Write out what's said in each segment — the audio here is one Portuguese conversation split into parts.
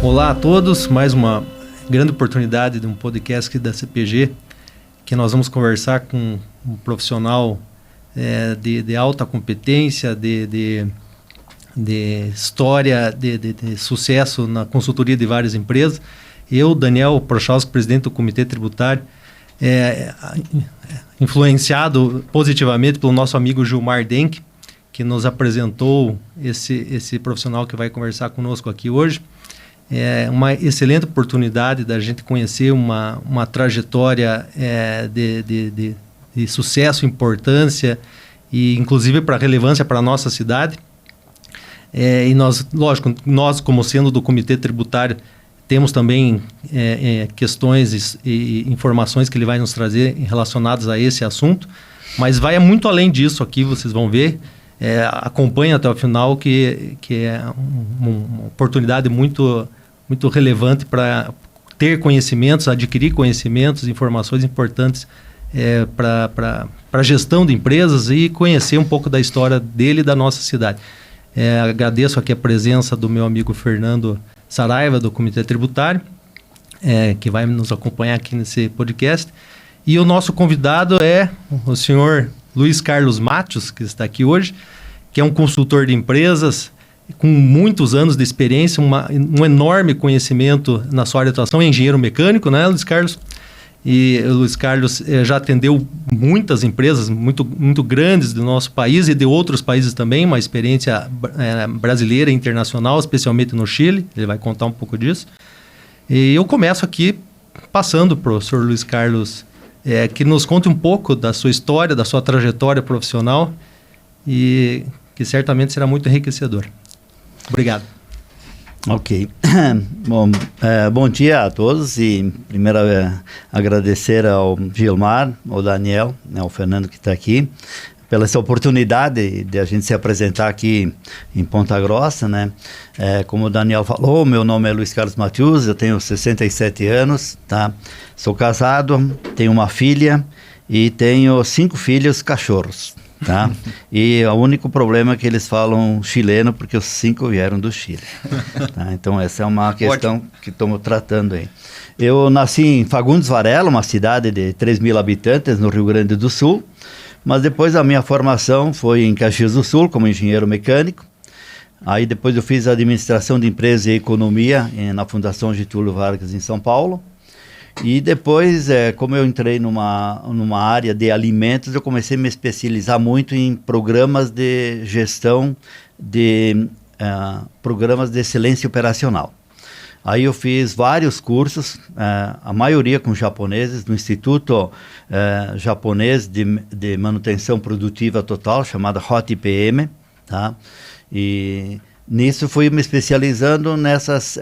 Olá a todos, mais uma grande oportunidade de um podcast aqui da CPG, que nós vamos conversar com um profissional de alta competência, de história, de sucesso na consultoria de várias empresas. Eu, Daniel Prochowski, presidente do Comitê Tributário, influenciado positivamente pelo nosso amigo Gilmar Denk, que nos apresentou esse profissional que vai conversar conosco aqui hoje. É uma excelente oportunidade da gente conhecer uma trajetória de sucesso, importância e inclusive para relevância para a nossa cidade. E nós como sendo do Comitê Tributário, temos também questões e informações que ele vai nos trazer relacionadas a esse assunto, mas vai muito além disso aqui, vocês vão ver. Acompanhe até o final, que é uma oportunidade muito relevante para ter conhecimentos, adquirir conhecimentos, informações importantes para a gestão de empresas e conhecer um pouco da história dele e da nossa cidade. Agradeço aqui a presença do meu amigo Fernando Saraiva, do Comitê Tributário, que vai nos acompanhar aqui nesse podcast. E o nosso convidado é o senhor Luiz Carlos Matos, que está aqui hoje, que é um consultor de empresas com muitos anos de experiência, um enorme conhecimento na sua área de atuação, é engenheiro mecânico, né, Luiz Carlos? E o Luiz Carlos já atendeu muitas empresas muito grandes do nosso país e de outros países também, uma experiência brasileira e internacional, especialmente no Chile. Ele vai contar um pouco disso. E eu começo aqui passando para o senhor Luiz Carlos, que nos conte um pouco da sua história, da sua trajetória profissional e que certamente será muito enriquecedor. Obrigado. Ok. Bom dia a todos e primeiro agradecer ao Gilmar, ao Daniel, ao Fernando que está aqui, pela essa oportunidade de a gente se apresentar aqui em Ponta Grossa, né? Como o Daniel falou, meu nome é Luiz Carlos Matheus, eu tenho 67 anos, tá? Sou casado, tenho uma filha e tenho 5 filhos cachorros. Tá? E o único problema é que eles falam chileno, porque os 5 vieram do Chile. Tá? Então essa é uma questão que estamos tratando aí. Eu nasci em Fagundes Varela, uma cidade de 3.000 habitantes no Rio Grande do Sul, mas depois a minha formação foi em Caxias do Sul como engenheiro mecânico. Aí depois eu fiz administração de empresas e economia na Fundação Getúlio Vargas em São Paulo. E depois, como eu entrei numa área de alimentos, eu comecei a me especializar muito em programas de gestão de programas de excelência operacional. Aí eu fiz vários cursos, a maioria com japoneses, no Instituto Japonês de Manutenção Produtiva Total, chamado HOT-IPM, tá? E nisso fui me especializando nessas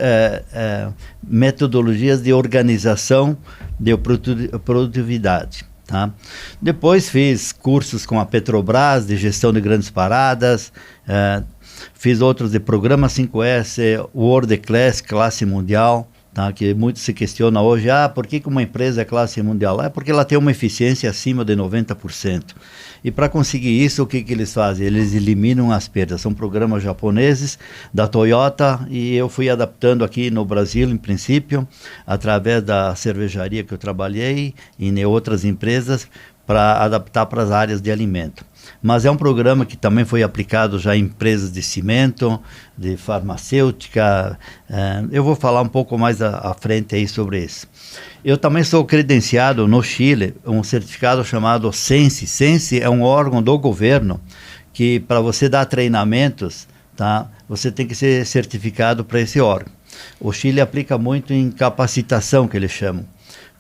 metodologias de organização de produtividade. Tá? Depois fiz cursos com a Petrobras de gestão de grandes paradas, fiz outros de programa 5S, World Class, classe mundial, tá? Que muito se questiona hoje, por que uma empresa é classe mundial? É porque ela tem uma eficiência acima de 90%. E para conseguir isso, o que eles fazem? Eles eliminam as perdas. São programas japoneses da Toyota e eu fui adaptando aqui no Brasil, em princípio, através da cervejaria que eu trabalhei e em outras empresas, para adaptar para as áreas de alimento. Mas é um programa que também foi aplicado já em empresas de cimento, de farmacêutica. Eu vou falar um pouco mais à frente aí sobre isso. Eu também sou credenciado no Chile, um certificado chamado Sensi. Sensi é um órgão do governo que, para você dar treinamentos, tá, você tem que ser certificado para esse órgão. O Chile aplica muito em capacitação, que eles chamam.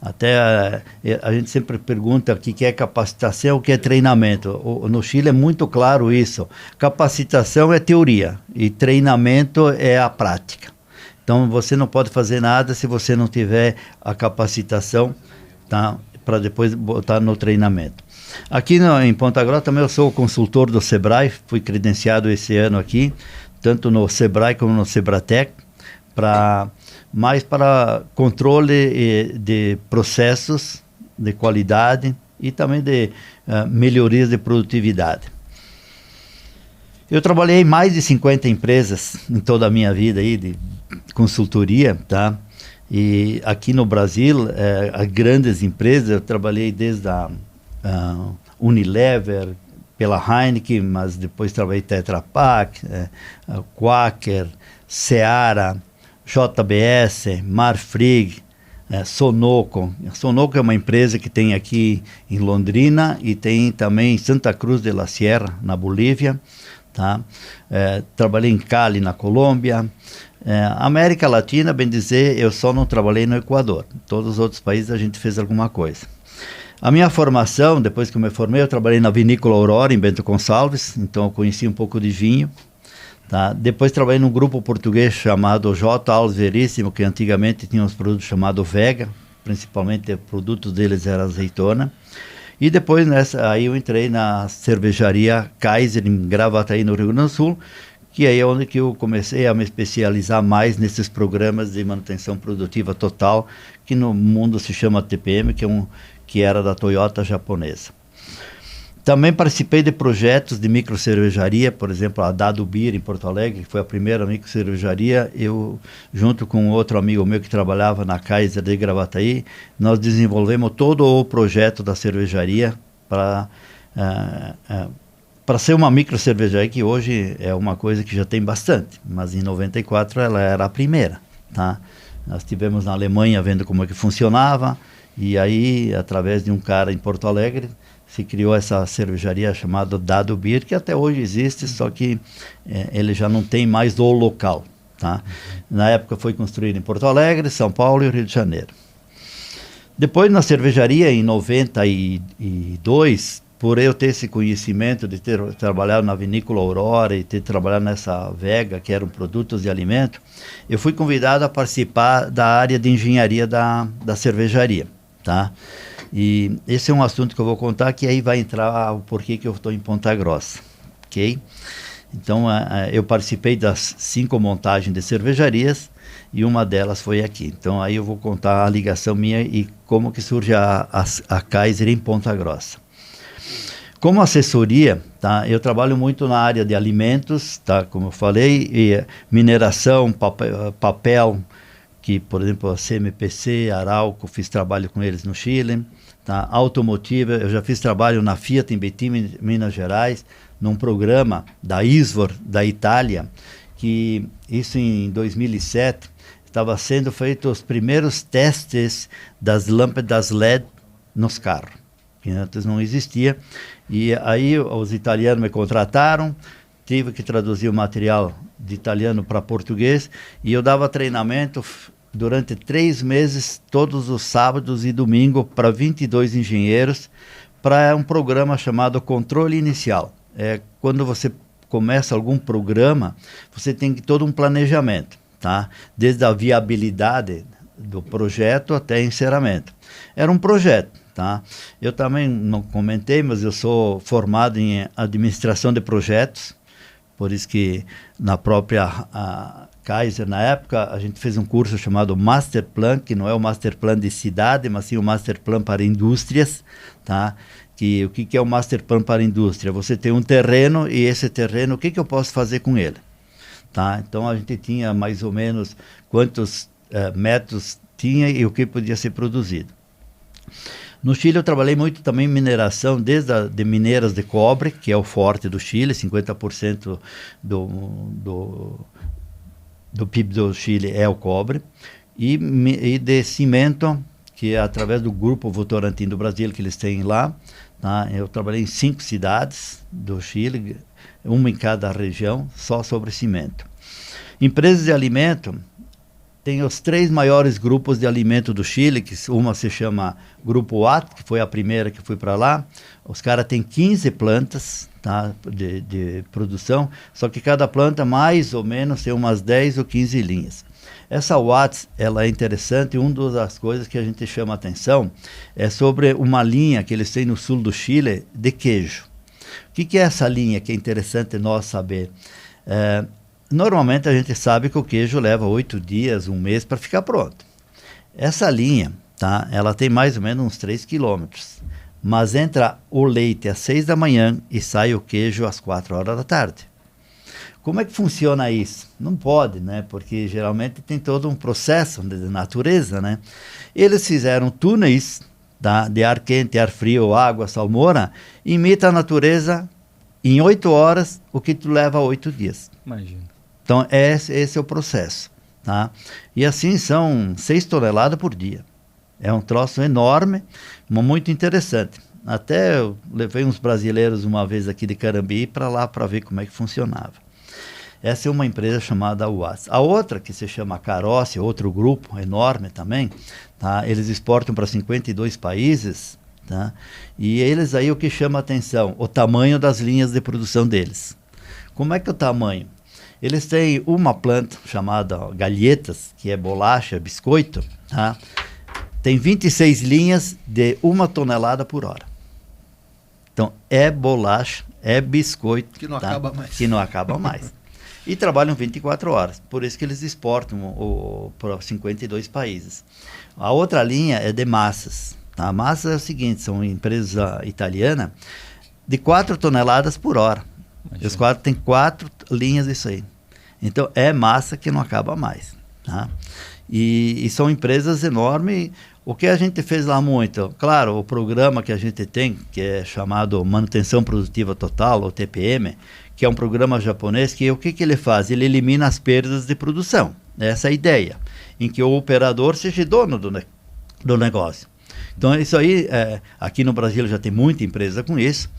Até a gente sempre pergunta o que é capacitação, o que é treinamento. No Chile é muito claro isso. Capacitação é teoria e treinamento é a prática. Então você não pode fazer nada se você não tiver a capacitação, tá, para depois botar no treinamento. Aqui em Ponta Grossa também eu sou consultor do Sebrae, fui credenciado esse ano aqui, tanto no Sebrae como no Sebratec, mais para controle de processos de qualidade e também de melhorias de produtividade. Eu trabalhei em mais de 50 empresas em toda a minha vida aí de consultoria, tá? E aqui no Brasil, grandes empresas, eu trabalhei desde a Unilever, pela Heineken, mas depois trabalhei Tetra Pak, Quaker, Seara, JBS, Marfrig, Sonoco. A Sonoco é uma empresa que tem aqui em Londrina e tem também em Santa Cruz de la Sierra, na Bolívia. Tá? Trabalhei em Cali, na Colômbia. América Latina, bem dizer, eu só não trabalhei no Equador. Em todos os outros países a gente fez alguma coisa. A minha formação, depois que eu me formei, eu trabalhei na Vinícola Aurora, em Bento Gonçalves, então eu conheci um pouco de vinho. Tá? Depois trabalhei num grupo português chamado J. Alves Veríssimo, que antigamente tinha uns produtos chamados Vega, principalmente os produtos deles era azeitona. E depois aí eu entrei na cervejaria Kaiser, em Gravataí, no Rio Grande do Sul, que aí é onde que eu comecei a me especializar mais nesses programas de manutenção produtiva total, que no mundo se chama TPM, que era da Toyota japonesa. Também participei de projetos de microcervejaria, por exemplo, a Dado Beer em Porto Alegre, que foi a primeira microcervejaria. Eu, junto com outro amigo meu que trabalhava na Kaiser de Gravataí, nós desenvolvemos todo o projeto da cervejaria para ser uma microcervejaria, que hoje é uma coisa que já tem bastante, mas em 94 ela era a primeira. Tá? Nós estivemos na Alemanha vendo como é que funcionava, e aí, através de um cara em Porto Alegre, se criou essa cervejaria chamada Dado Beer, que até hoje existe, só que ele já não tem mais o local. Tá? Na época foi construído em Porto Alegre, São Paulo e Rio de Janeiro. Depois, na cervejaria, em 92, por eu ter esse conhecimento de ter trabalhado na Vinícola Aurora e ter trabalhado nessa Vega, que eram produtos de alimento, eu fui convidado a participar da área de engenharia da cervejaria. Tá? E esse é um assunto que eu vou contar, que aí vai entrar o porquê que eu estou em Ponta Grossa, ok? Então, eu participei das 5 montagens de cervejarias e uma delas foi aqui. Então, aí eu vou contar a ligação minha e como que surge a Kaiser em Ponta Grossa. Como assessoria, tá? Eu trabalho muito na área de alimentos, tá? Como eu falei, e mineração, papel, que, por exemplo, a CMPC, Arauco, fiz trabalho com eles no Chile. Tá? Automotiva, eu já fiz trabalho na Fiat em Betim, Minas Gerais, num programa da Isvor, da Itália, que isso em 2007, estava sendo feito os primeiros testes das lâmpadas LED nos carros, que antes não existia. E aí os italianos me contrataram, tive que traduzir o material de italiano para português, e eu dava treinamento durante 3 meses, todos os sábados e domingos, para 22 engenheiros, para um programa chamado Controle Inicial. Quando você começa algum programa, você tem todo um planejamento, tá? Desde a viabilidade do projeto até encerramento. Era um projeto. Tá? Eu também não comentei, mas eu sou formado em administração de projetos, por isso que na própria Kaiser, na época, a gente fez um curso chamado Master Plan, que não é o Master Plan de cidade, mas sim o Master Plan para indústrias. Tá? O que é o Master Plan para indústria? Você tem um terreno, e esse terreno, o que eu posso fazer com ele? Tá? Então, a gente tinha mais ou menos quantos metros tinha e o que podia ser produzido. No Chile eu trabalhei muito também em mineração, desde de mineiras de cobre, que é o forte do Chile, 50% do PIB do Chile é o cobre, e de cimento, que é através do Grupo Votorantim do Brasil, que eles têm lá. Tá? Eu trabalhei em 5 cidades do Chile, uma em cada região, só sobre cimento. Empresas de alimento, tem os 3 maiores grupos de alimento do Chile, que uma se chama Grupo A, que foi a primeira que fui para lá. Os caras têm 15 plantas, tá, de produção, só que cada planta mais ou menos tem umas 10 ou 15 linhas. Essa Watts, ela é interessante, e uma das coisas que a gente chama a atenção é sobre uma linha que eles têm no sul do Chile de queijo. O que é essa linha que é interessante nós saber? Normalmente a gente sabe que o queijo leva 8 dias, 1 mês para ficar pronto. Essa linha, tá, ela tem mais ou menos uns 3 quilômetros, mas entra o leite às 6 da manhã e sai o queijo às 4 horas da tarde. Como é que funciona isso? Não pode, né? Porque geralmente tem todo um processo de natureza, né? Eles fizeram túneis, tá? De ar quente, ar frio, água, salmoura, imita a natureza em 8 horas, o que tu leva 8 dias. Imagina. Então, esse é o processo, tá? E assim são 6 toneladas por dia. É um troço enorme, mas muito interessante. Até eu levei uns brasileiros uma vez aqui de Carambi para lá para ver como é que funcionava. Essa é uma empresa chamada UAS. A outra, que se chama Caroce, outro grupo enorme também, tá? Eles exportam para 52 países, tá? E eles aí o que chama a atenção, o tamanho das linhas de produção deles. Como é que é o tamanho? Eles têm uma planta chamada galhetas, que é bolacha, biscoito, tá? Tem 26 linhas de 1 tonelada por hora. Então, é bolacha, é biscoito. Que não tá? acaba mais. Que não acaba mais. E trabalham 24 horas. Por isso que eles exportam para 52 países. A outra linha é de massas. Tá? A massa é o seguinte, são empresa italiana de 4 toneladas por hora. Imagina. Os quatro tem 4 linhas disso aí. Então, é massa que não acaba mais. Tá? E são empresas enormes. O que a gente fez lá muito? Claro, o programa que a gente tem, que é chamado Manutenção Produtiva Total, ou TPM, que é um programa japonês, que o que ele faz? Ele elimina as perdas de produção. Essa é a ideia, em que o operador seja dono do negócio. Então, isso aí, aqui no Brasil já tem muita empresa com isso,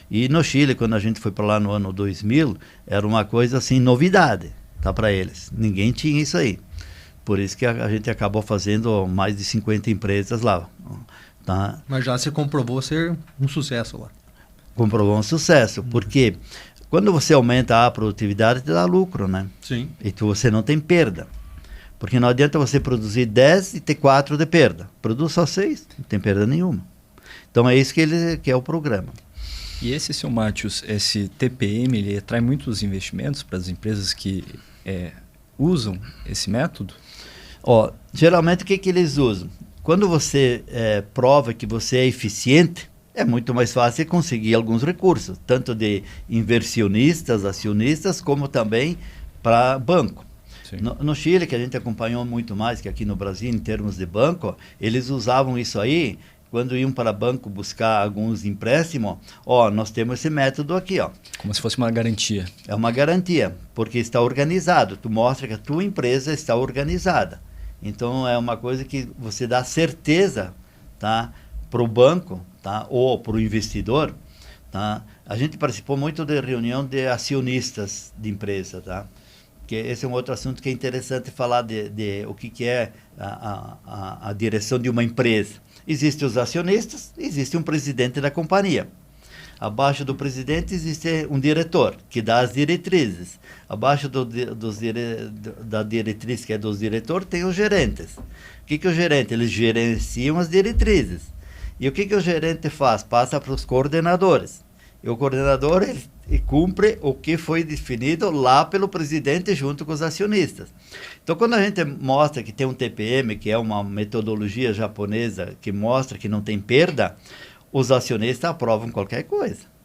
e no Chile, quando a gente foi para lá no ano 2000, era uma coisa assim, novidade, tá, para eles. Ninguém tinha isso aí. Por isso que a gente acabou fazendo mais de 50 empresas lá. Tá? Mas já se comprovou ser um sucesso lá. Comprovou um sucesso, porque quando você aumenta a produtividade, te dá lucro, né? Sim. E você não tem perda. Porque não adianta você produzir 10 e ter 4 de perda. Produz só 6, não tem perda nenhuma. Então é isso que é o programa. E esse, seu Mártios, esse TPM, ele atrai muitos investimentos para as empresas que usam esse método? Geralmente o que eles usam? Quando você prova que você é eficiente, é muito mais fácil conseguir alguns recursos, tanto de inversionistas, acionistas, como também para banco. No Chile, que a gente acompanhou muito mais que aqui no Brasil em termos de banco, eles usavam isso aí, quando iam para banco buscar alguns empréstimos, nós temos esse método aqui, Como se fosse uma garantia. É uma garantia, porque está organizado, tu mostra que a tua empresa está organizada. Então, é uma coisa que você dá certeza, tá, para o banco, tá, ou para o investidor. Tá? A gente participou muito de reunião de acionistas de empresa, tá? Que esse é um outro assunto que é interessante falar de o que é a direção de uma empresa. Existem os acionistas, existe um presidente da companhia. Abaixo do presidente existe um diretor, que dá as diretrizes. Abaixo da diretriz, que é dos diretores, tem os gerentes. O que o gerente? Eles gerenciam as diretrizes. E o que o gerente faz? Passa para os coordenadores. E o coordenador ele cumpre o que foi definido lá pelo presidente junto com os acionistas. Então, quando a gente mostra que tem um TPM, que é uma metodologia japonesa que mostra que não tem perda, os acionistas aprovam qualquer coisa.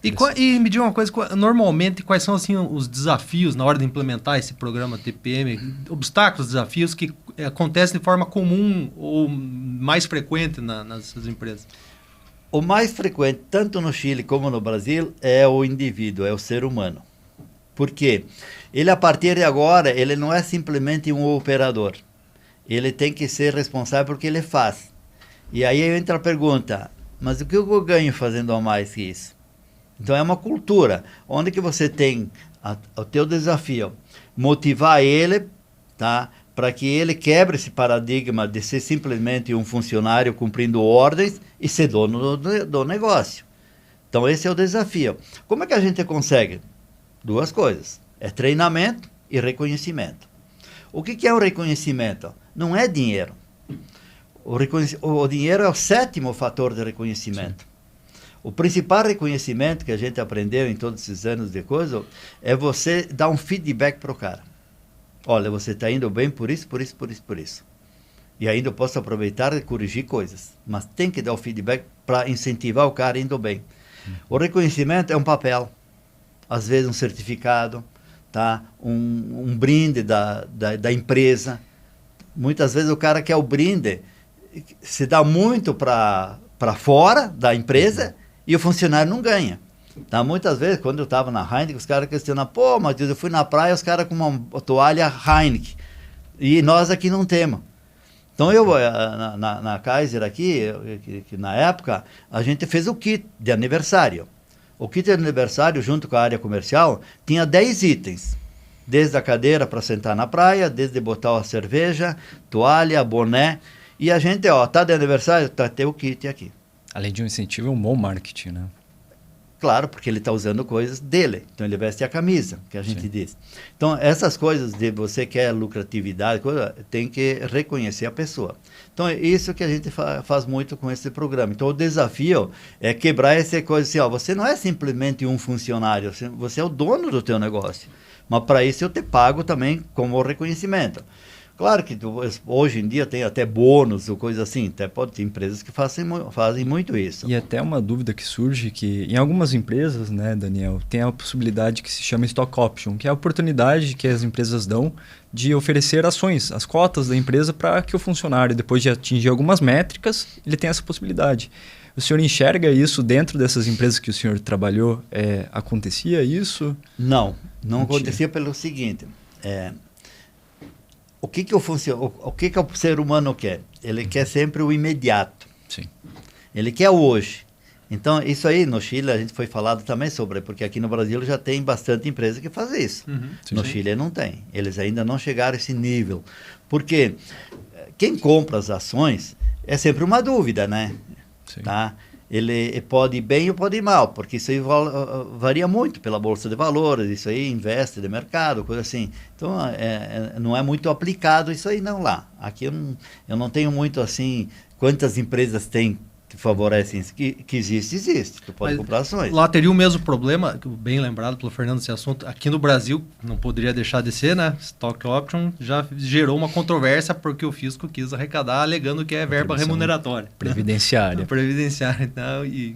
E me diga uma coisa, normalmente quais são assim, os desafios na hora de implementar esse programa TPM, obstáculos, desafios que acontecem de forma comum ou mais frequente nessas empresas? O mais frequente, tanto no Chile como no Brasil, é o indivíduo, é o ser humano. Por quê? Ele, a partir de agora, ele não é simplesmente um operador. Ele tem que ser responsável por que ele faz. E aí entra a pergunta, mas o que eu ganho fazendo a mais que isso? Então é uma cultura, onde que você tem o teu desafio, motivar ele, tá? Para que ele quebre esse paradigma de ser simplesmente um funcionário cumprindo ordens e ser dono do negócio. Então esse é o desafio. Como é que a gente consegue? 2 coisas, é treinamento e reconhecimento. O que é o reconhecimento? Não é dinheiro. O dinheiro é o 7º fator de reconhecimento. Sim. O principal reconhecimento que a gente aprendeu em todos esses anos de coisa é você dar um feedback para o cara. Olha, você está indo bem por isso, por isso, por isso, por isso. E ainda eu posso aproveitar e corrigir coisas. Mas tem que dar o feedback para incentivar o cara indo bem. O reconhecimento é um papel. às vezes um certificado, tá? Um brinde da empresa. Muitas vezes o cara quer o brinde, se dá muito para fora da empresa e o funcionário não ganha. Tá? Muitas vezes, quando eu estava na Heineken, os caras questionam, pô, Matheus, eu fui na praia, os caras com uma toalha Heineken, e nós aqui não temos. Então, eu, na Kaiser aqui, que na época, a gente fez o kit de aniversário. O kit de aniversário, junto com a área comercial, tinha 10 itens. Desde a cadeira para sentar na praia, desde botar a cerveja, toalha, boné. E a gente, tá de aniversário, tá ter o kit aqui. Além de um incentivo, é um bom marketing, né? Claro, porque ele está usando coisas dele. Então, ele veste a camisa, que a gente diz. Então, essas coisas de você quer lucratividade, tem que reconhecer a pessoa. Então, é isso que a gente faz muito com esse programa. Então, o desafio é quebrar essa coisa assim, você não é simplesmente um funcionário, você é o dono do teu negócio. Mas, para isso, eu te pago também como reconhecimento. Claro que hoje em dia tem até bônus ou coisa assim, até pode ter empresas que fazem muito isso. E até uma dúvida que surge que em algumas empresas, né, Daniel, tem a possibilidade que se chama stock option, que é a oportunidade que as empresas dão de oferecer ações, as cotas da empresa para que o funcionário, depois de atingir algumas métricas, ele tenha essa possibilidade. O senhor enxerga isso dentro dessas empresas que o senhor trabalhou? Acontecia isso? Não acontecia pelo seguinte, o que o ser humano quer? Ele quer sempre o imediato. Sim. Ele quer o hoje. Então, isso aí no Chile, a gente foi falado também sobre, porque aqui no Brasil já tem bastante empresa que faz isso. No Chile não tem. Eles ainda não chegaram a esse nível. Porque quem compra as ações é sempre uma dúvida, né? Sim. Tá? Ele pode ir bem ou pode ir mal, porque isso aí varia muito pela Bolsa de Valores, isso aí investe de mercado, coisa assim. Então, não é muito aplicado isso aí não lá. Aqui eu não tenho muito assim, quantas empresas tem que favorecem isso, que existe, tu pode comprar ações. Lá teria o mesmo problema, bem lembrado pelo Fernando esse assunto, aqui no Brasil, não poderia deixar de ser, né? Stock option já gerou uma controvérsia porque o fisco quis arrecadar alegando que é verba remuneratória. Previdenciária. Previdenciária, então, e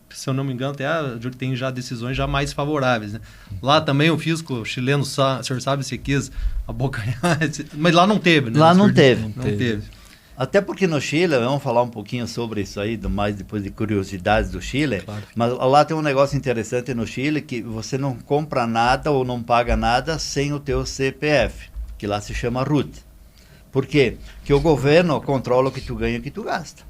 se eu não me engano, até tem já decisões já mais favoráveis, né? Lá também o fisco chileno, o senhor sabe se quis abocanhar, mas lá não teve, né? Lá não teve. Não teve. Até porque no Chile, vamos falar um pouquinho sobre isso aí, mais depois de curiosidades do Chile, claro. Mas lá tem um negócio interessante no Chile, que você não compra nada ou não paga nada sem o teu CPF, que lá se chama RUT. Por quê? Porque o governo controla o que tu ganha e o que tu gasta.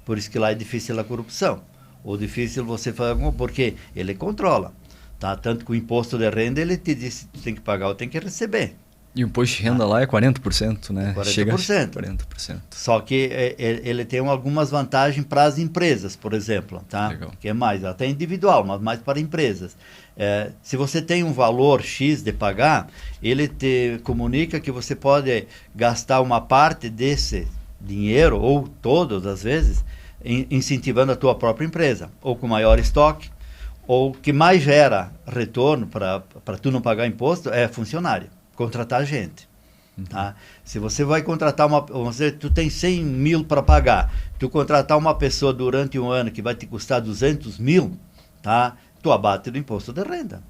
Por isso que lá é difícil a corrupção. Ou difícil você fazer alguma, porque ele controla. Tá? Tanto que o imposto de renda, ele te diz se tu tem que pagar ou tem que receber. E o imposto de renda lá é 40%, né? 40%. Chega a 40%. Só que ele tem algumas vantagens para as empresas, por exemplo, tá? Legal. Que é mais, até individual, mas mais para empresas. Se você tem um valor X de pagar, ele te comunica que você pode gastar uma parte desse dinheiro, ou todas as vezes, incentivando a tua própria empresa, ou com maior estoque, ou que mais gera retorno para tu não pagar imposto é funcionário. Contratar gente. Tá? Se você vai contratar tu tem 100 mil para pagar, tu contratar uma pessoa durante um ano que vai te custar 200 mil, tá? Tu abate do imposto de renda.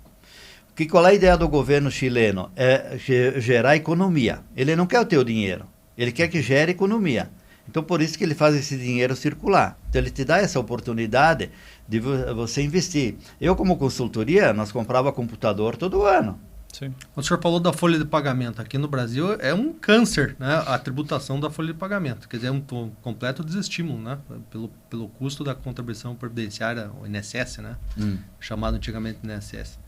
Qual é a ideia do governo chileno? É gerar economia. Ele não quer o teu dinheiro, ele quer que gere economia. Então, por isso que ele faz esse dinheiro circular. Então, ele te dá essa oportunidade de você investir. Eu, como consultoria, nós comprava computador todo ano. Sim. O senhor falou da folha de pagamento. Aqui no Brasil é um câncer, né? A tributação da folha de pagamento. Quer dizer, é um completo desestímulo, né? Pelo custo da contribuição previdenciária, o INSS, né? Chamado antigamente INSS.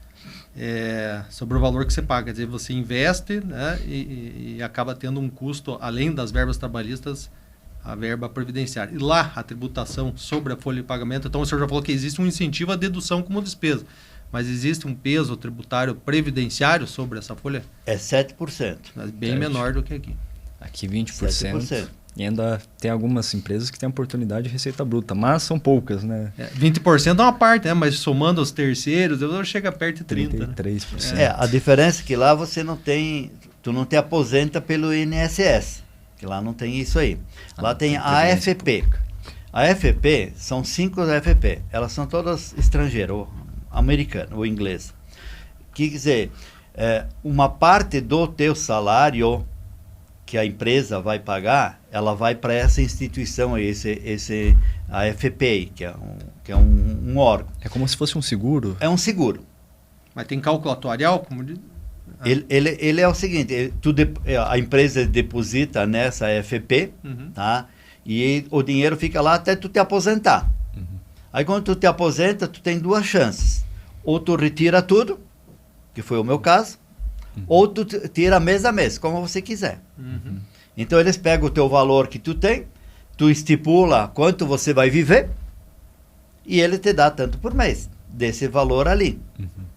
Sobre o valor que você paga. Quer dizer, você investe, né? E acaba tendo um custo, além das verbas trabalhistas, a verba previdenciária. E lá, a tributação sobre a folha de pagamento, então o senhor já falou que existe um incentivo à dedução como despesa. Mas existe um peso tributário previdenciário sobre essa folha? É 7%. Bem menor do que aqui. Aqui 20%. 7%. E ainda tem algumas empresas que têm a oportunidade de receita bruta, mas são poucas, né? 20% é uma parte, né? Mas somando os terceiros, chega perto de 30%. 33%. A diferença é que lá você tu não te aposenta pelo INSS, que lá não tem isso aí. Lá tem a AFP. A AFP, são 5 AFP, elas são todas estrangeiras, americano ou inglês. quer dizer, uma parte do teu salário que a empresa vai pagar, ela vai para essa instituição, a FPI, que é um órgão. É como se fosse um seguro? É um seguro. Mas tem cálculo atuarial, como diz? Ele é o seguinte, a empresa deposita nessa FP, tá? E o dinheiro fica lá até tu te aposentar. Aí quando tu te aposenta, tu tem duas chances. Ou tu retira tudo, que foi o meu caso, ou tu tira mês a mês, como você quiser. Então eles pegam o teu valor que tu tem, tu estipula quanto você vai viver, e ele te dá tanto por mês, desse valor ali.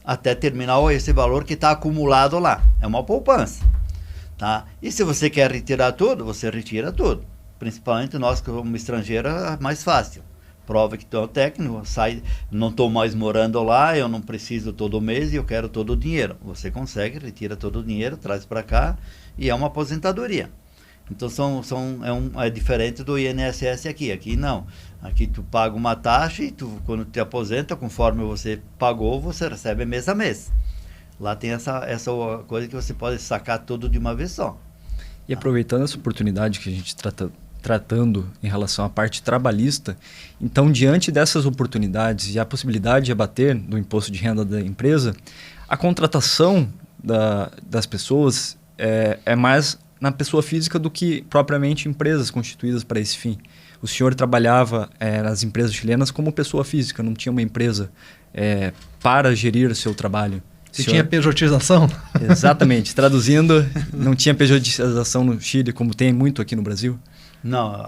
Até terminar esse valor que está acumulado lá. É uma poupança. Tá? E se você quer retirar tudo, você retira tudo. Principalmente nós, como estrangeiro, é mais fácil. Prova que tu é um técnico, não estou mais morando lá, eu não preciso todo mês e eu quero todo o dinheiro. Você consegue, retira todo o dinheiro, traz para cá e é uma aposentadoria. Então é diferente do INSS aqui. Aqui não. Aqui tu paga uma taxa e quando te aposenta, conforme você pagou, você recebe mês a mês. Lá tem essa coisa que você pode sacar tudo de uma vez só. E aproveitando essa oportunidade que a gente tratando em relação à parte trabalhista, então diante dessas oportunidades e a possibilidade de abater do imposto de renda da empresa, a contratação das pessoas é mais na pessoa física do que propriamente empresas constituídas para esse fim. O senhor trabalhava nas empresas chilenas como pessoa física, não tinha uma empresa para gerir o seu trabalho. Você tinha pejotização? Exatamente. Traduzindo, não tinha pejotização no Chile, como tem muito aqui no Brasil? Não.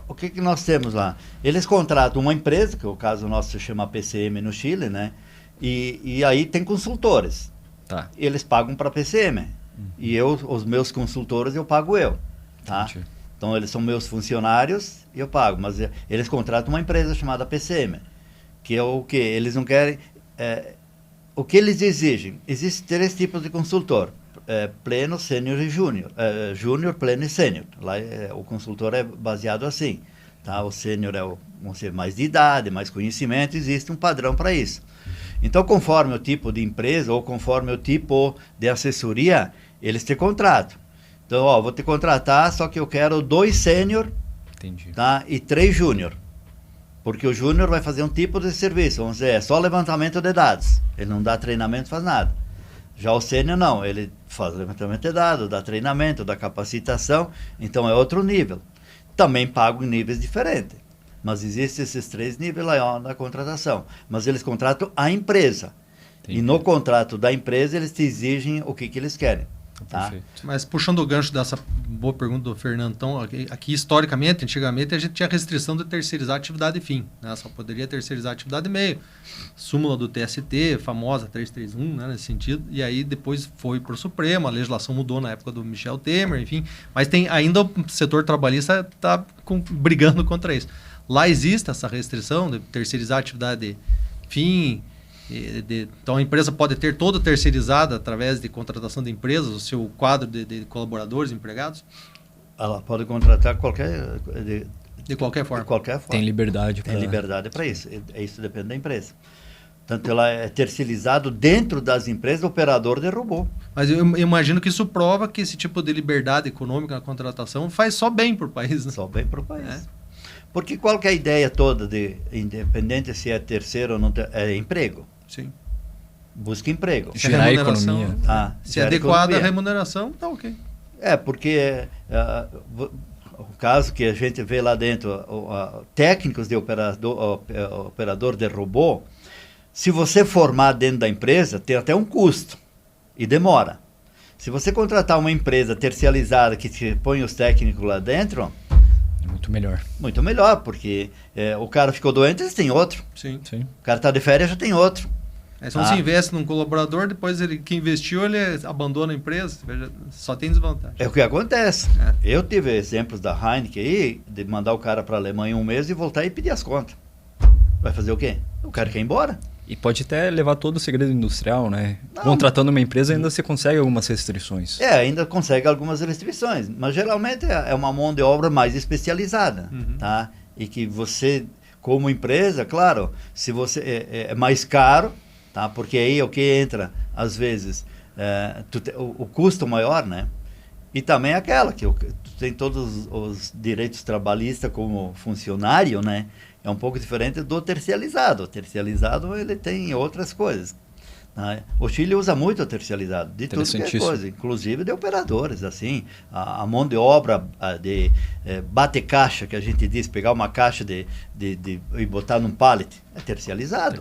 O que nós temos lá? Eles contratam uma empresa, que o caso nosso se chama PCM no Chile, né? E aí tem consultores. Tá. Eles pagam para a PCM. E os meus consultores, eu pago eu. Tá? Entendi. Então, eles são meus funcionários e eu pago. Mas eles contratam uma empresa chamada PCM. Que é o quê? Eles não querem... o que eles exigem? Existem 3 tipos de consultor. Pleno, sênior e júnior. Júnior, pleno e sênior. Lá o consultor é baseado assim. Tá? O sênior vamos dizer, mais de idade, mais conhecimento. Existe um padrão para isso. Então, conforme o tipo de empresa ou conforme o tipo de assessoria, eles te contratam. Então, vou te contratar, só que eu quero 2 sênior, tá? E 3 júnior. Porque o júnior vai fazer um tipo de serviço, vamos dizer, é só levantamento de dados. Ele não dá treinamento, faz nada. Já o sênior não, ele faz levantamento de dados, dá treinamento, dá capacitação, então é outro nível. Também pago em níveis diferentes. Mas existem esses 3 níveis lá na contratação. Mas eles contratam a empresa. Entendi. E no contrato da empresa, eles te exigem o que eles querem. Tá? Mas puxando o gancho dessa boa pergunta do Fernando, então, aqui historicamente, antigamente, a gente tinha restrição de terceirizar a atividade fim. Né? Só poderia terceirizar a atividade meio. Súmula do TST, famosa 331, né, nesse sentido. E aí depois foi para o Supremo, a legislação mudou na época do Michel Temer, enfim. Mas ainda o setor trabalhista está brigando contra isso. Lá existe essa restrição de terceirizar a atividade fim. Então a empresa pode ter toda terceirizada através de contratação de empresas, o seu quadro de colaboradores, empregados? Ela pode contratar de qualquer forma. De qualquer forma. Tem liberdade para... Tem liberdade para isso. Isso depende da empresa. Tanto ela é terceirizado dentro das empresas, operador de robô. Mas eu imagino que isso prova que esse tipo de liberdade econômica na contratação faz só bem para o país. Né? Só bem para o país. Porque qual que é a ideia toda de, independente se é terceiro ou não, é emprego. Sim. Busca emprego. Gerar a economia. Se é adequada a remuneração, tá ok. Porque o caso que a gente vê lá dentro, técnicos de operador de robô, se você formar dentro da empresa, tem até um custo e demora. Se você contratar uma empresa terceirizada que te põe os técnicos lá dentro... Muito melhor. Muito melhor, porque o cara ficou doente, eles têm outro. Sim. O cara está de férias, já tem outro. Então se investe num colaborador, depois que investiu, ele abandona a empresa. Só tem desvantagem. É o que acontece. Eu tive exemplos da Heineken aí, de mandar o cara para a Alemanha 1 mês e voltar e pedir as contas. Vai fazer o quê? O cara quer ir embora. E pode até levar todo o segredo industrial, né? Contratando uma empresa ainda você consegue algumas restrições. Ainda consegue algumas restrições, mas geralmente é uma mão de obra mais especializada, tá? E que você, como empresa, claro, se você é mais caro, tá? Porque aí o que entra, às vezes, o custo maior, né? E também aquela que tu tem todos os direitos trabalhistas como funcionário, né? É um pouco diferente do terciarizado. O terciarizado, ele tem outras coisas. Né? O Chile usa muito o terciarizado, de tudo que é coisa, inclusive de operadores, assim. A mão de obra de bate-caixa, que a gente diz, pegar uma caixa e botar num pallet, é terciarizado.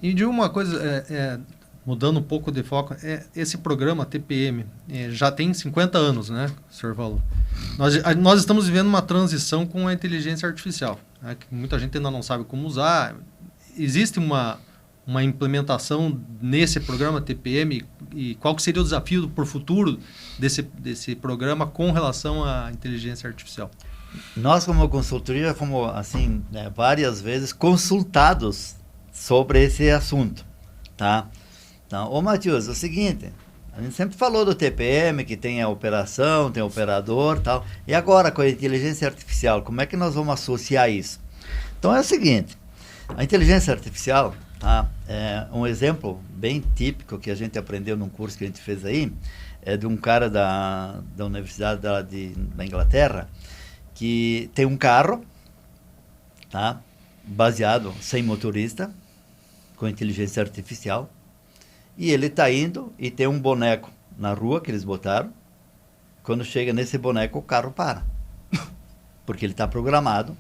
E de uma coisa... mudando um pouco de foco, esse programa TPM já tem 50 anos, né, o senhor falou. Nós estamos vivendo uma transição com a inteligência artificial, né, que muita gente ainda não sabe como usar. Existe uma implementação nesse programa TPM e qual que seria o desafio para o futuro desse programa com relação à inteligência artificial? Nós, como consultoria, já fomos assim, várias vezes consultados sobre esse assunto, tá? Então, ô Matheus, é o seguinte, a gente sempre falou do TPM, que tem a operação, tem o operador, tal. E agora com a inteligência artificial, como é que nós vamos associar isso? Então é o seguinte, a inteligência artificial, tá, é um exemplo bem típico que a gente aprendeu num curso que a gente fez aí, é de um cara da Universidade da Inglaterra, que tem um carro, tá, baseado sem motorista, com inteligência artificial. E ele está indo e tem um boneco na rua que eles botaram. Quando chega nesse boneco, o carro para. Porque ele está programado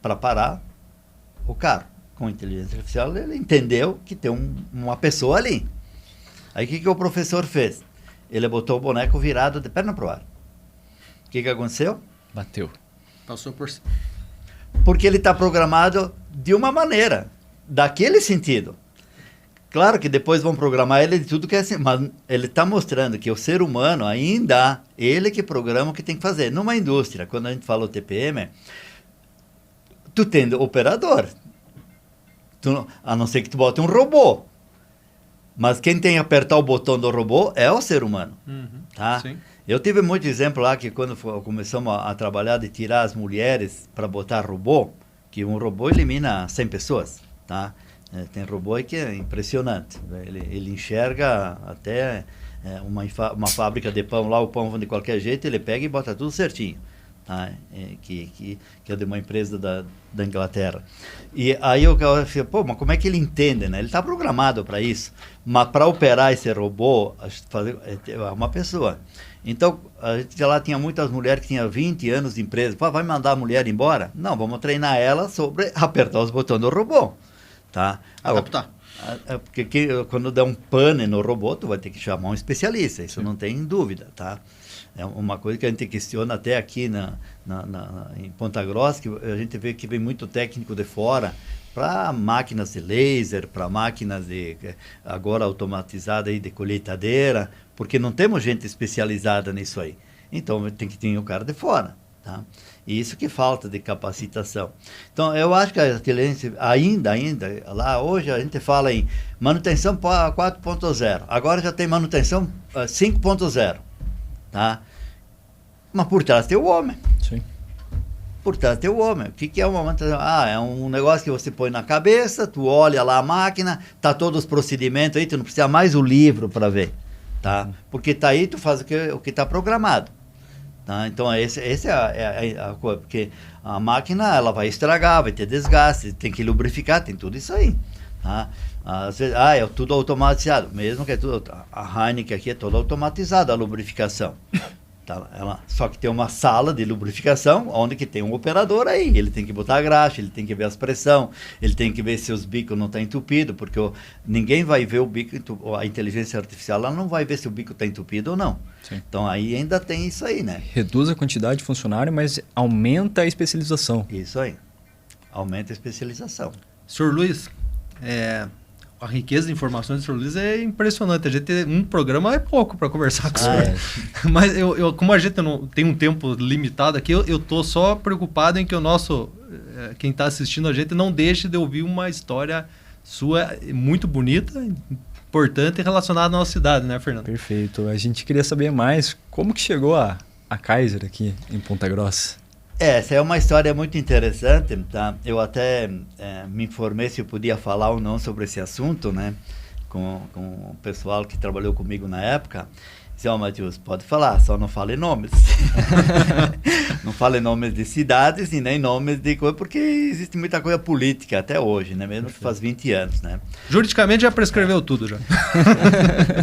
para parar o carro. Com inteligência artificial, ele entendeu que tem uma pessoa ali. Aí o que o professor fez? Ele botou o boneco virado de perna para o ar. O que aconteceu? Bateu. Passou por cima. Porque ele está programado de uma maneira, daquele sentido. Claro que depois vão programar ele de tudo que é assim, mas ele está mostrando que o ser humano ainda, ele que programa o que tem que fazer. Numa indústria, quando a gente fala o TPM, tu tem operador, a não ser que tu bote um robô. Mas quem tem que apertar o botão do robô é o ser humano. Tá? Sim. Eu tive muito exemplo lá que quando começamos a trabalhar de tirar as mulheres para botar robô, que um robô elimina 100 pessoas, tá? Tem robô que é impressionante. Ele enxerga até uma fábrica de pão lá, o pão de qualquer jeito, ele pega e bota tudo certinho. Tá? Que é de uma empresa da Inglaterra. E aí eu falei, pô, mas como é que ele entende, né? Ele está programado para isso. Mas para operar esse robô, é uma pessoa. Então, a gente lá tinha muitas mulheres que tinham 20 anos de empresa. Pô, vai mandar a mulher embora? Não, vamos treinar ela sobre apertar os botões do robô. Tá? Adaptar. Porque quando der um pane no robô, tu vai ter que chamar um especialista, isso não tem dúvida, tá? É uma coisa que a gente questiona até aqui em Ponta Grossa, que a gente vê que vem muito técnico de fora para máquinas de laser, para máquinas agora automatizadas aí de colheitadeira, porque não temos gente especializada nisso aí. Então tem que ter o cara de fora, tá? E isso que falta de capacitação. Então, eu acho que a inteligência, ainda, lá hoje a gente fala em manutenção 4.0. Agora já tem manutenção 5.0. Tá? Mas por trás tem o homem. Sim. Por trás tem o homem. O que é uma manutenção? É um negócio que você põe na cabeça, tu olha lá a máquina, tá todos os procedimentos aí, tu não precisa mais o livro para ver. Tá? Porque tá aí, tu faz o que está programado. Tá? Então, essa é a coisa, porque a máquina ela vai estragar, vai ter desgaste, tem que lubrificar, tem tudo isso aí. Tá? Às vezes, é tudo automatizado, mesmo que é tudo. A Heineken aqui é toda automatizada, a lubrificação. Tá? Só que tem uma sala de lubrificação, onde que tem um operador aí, ele tem que botar a graxa, ele tem que ver as pressão, ele tem que ver se os bicos não estão entupidos, porque ninguém vai ver o bico, a inteligência artificial ela não vai ver se o bico está entupido ou não. Sim. Então aí ainda tem isso aí, né? Reduz a quantidade de funcionário, mas aumenta a especialização. Isso aí, aumenta a especialização. Senhor Luiz, a riqueza de informações do Sr. Luiz é impressionante. A gente tem um programa é pouco para conversar com o senhor. Mas como a gente não tem um tempo limitado aqui, eu estou só preocupado em que quem está assistindo a gente não deixe de ouvir uma história sua muito bonita, importante e relacionada à nossa cidade, né, Fernando? Perfeito. A gente queria saber mais como que chegou a Kaiser aqui em Ponta Grossa. Essa é uma história muito interessante, tá? Eu até me informei se eu podia falar ou não sobre esse assunto, né? Com o pessoal que trabalhou comigo na época. Disse, Matheus, pode falar, só não fale nomes. Não fale nomes de cidades e nem nomes de coisa, porque existe muita coisa política até hoje, né? Mesmo que faz 20 anos, né? Juridicamente já prescreveu tudo, já.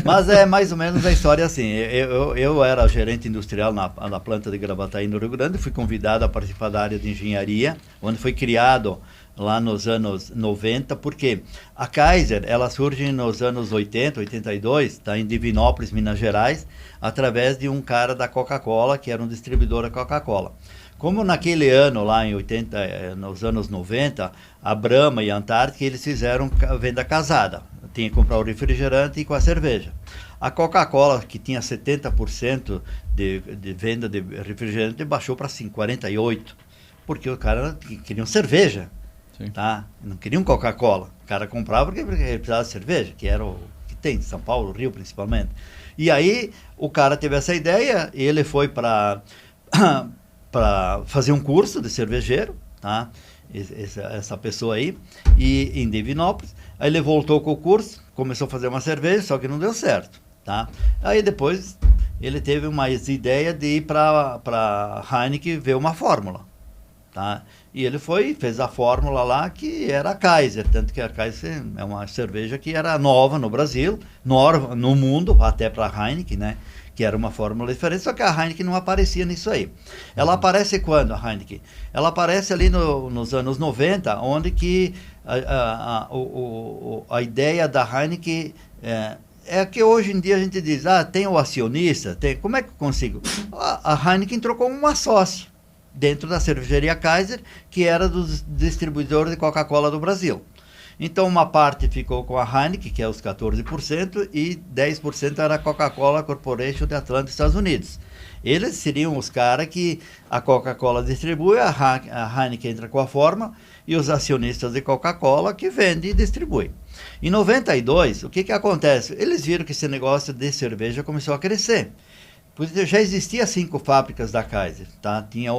Mas é mais ou menos a história assim. Eu era gerente industrial na planta de Gravataí, no Rio Grande, fui convidado a participar da área de engenharia, onde foi criado lá nos anos 90, porque a Kaiser, ela surge nos anos 80, 82, tá, em Divinópolis, Minas Gerais, através de um cara da Coca-Cola, que era um distribuidor da Coca-Cola. Como naquele ano, lá em 80, nos anos 90, a Brahma e a Antártica, eles fizeram venda casada. Tinha que comprar o refrigerante e com a cerveja. A Coca-Cola, que tinha 70% de venda de refrigerante, baixou para 48%, porque os caras queriam cerveja. Tá? Não queriam Coca-Cola. O cara comprava porque ele precisava de cerveja, que era o que tem em São Paulo, Rio principalmente. E aí o cara teve essa ideia, ele foi para fazer um curso de cervejeiro, tá? Essa pessoa aí, e em Divinópolis. Aí ele voltou com o curso, começou a fazer uma cerveja, só que não deu certo, tá? Aí depois ele teve uma ideia de ir para Heineken ver uma fórmula, tá? E ele foi, fez a fórmula lá, que era a Kaiser, tanto que a Kaiser é uma cerveja que era nova no Brasil, no mundo, até para a Heineken, né? Que era uma fórmula diferente, só que a Heineken não aparecia nisso aí. Ela aparece quando, a Heineken? Ela aparece ali nos anos 90, onde que a ideia da Heineken é que hoje em dia a gente diz, tem o acionista, como é que eu consigo? A Heineken entrou como uma sócia dentro da cervejaria Kaiser, que era dos distribuidores de Coca-Cola do Brasil. Então, uma parte ficou com a Heineken, que é os 14%, e 10% era a Coca-Cola Corporation de Atlanta, Estados Unidos. Eles seriam os caras que a Coca-Cola distribui, a Heineken entra com a forma, e os acionistas de Coca-Cola que vendem e distribuem. Em 92, o que acontece? Eles viram que esse negócio de cerveja começou a crescer. Porque já existia 5 fábricas da Kaiser, tá? Tinha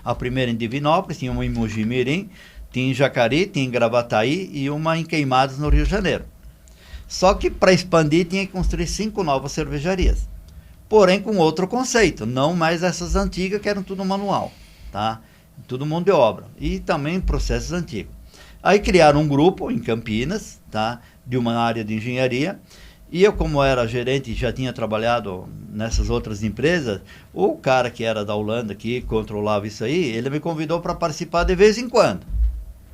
a primeira em Divinópolis, tinha uma em Mogi Mirim, tinha em Jacareí, tinha em Gravataí e uma em Queimados, no Rio de Janeiro. Só que para expandir tinha que construir 5 novas cervejarias. Porém com outro conceito, não mais essas antigas que eram tudo manual, tá? Tudo mão de obra e também processos antigos. Aí criaram um grupo em Campinas, tá? De uma área de engenharia. E eu, como era gerente e já tinha trabalhado nessas outras empresas, o cara que era da Holanda, que controlava isso aí, ele me convidou para participar de vez em quando.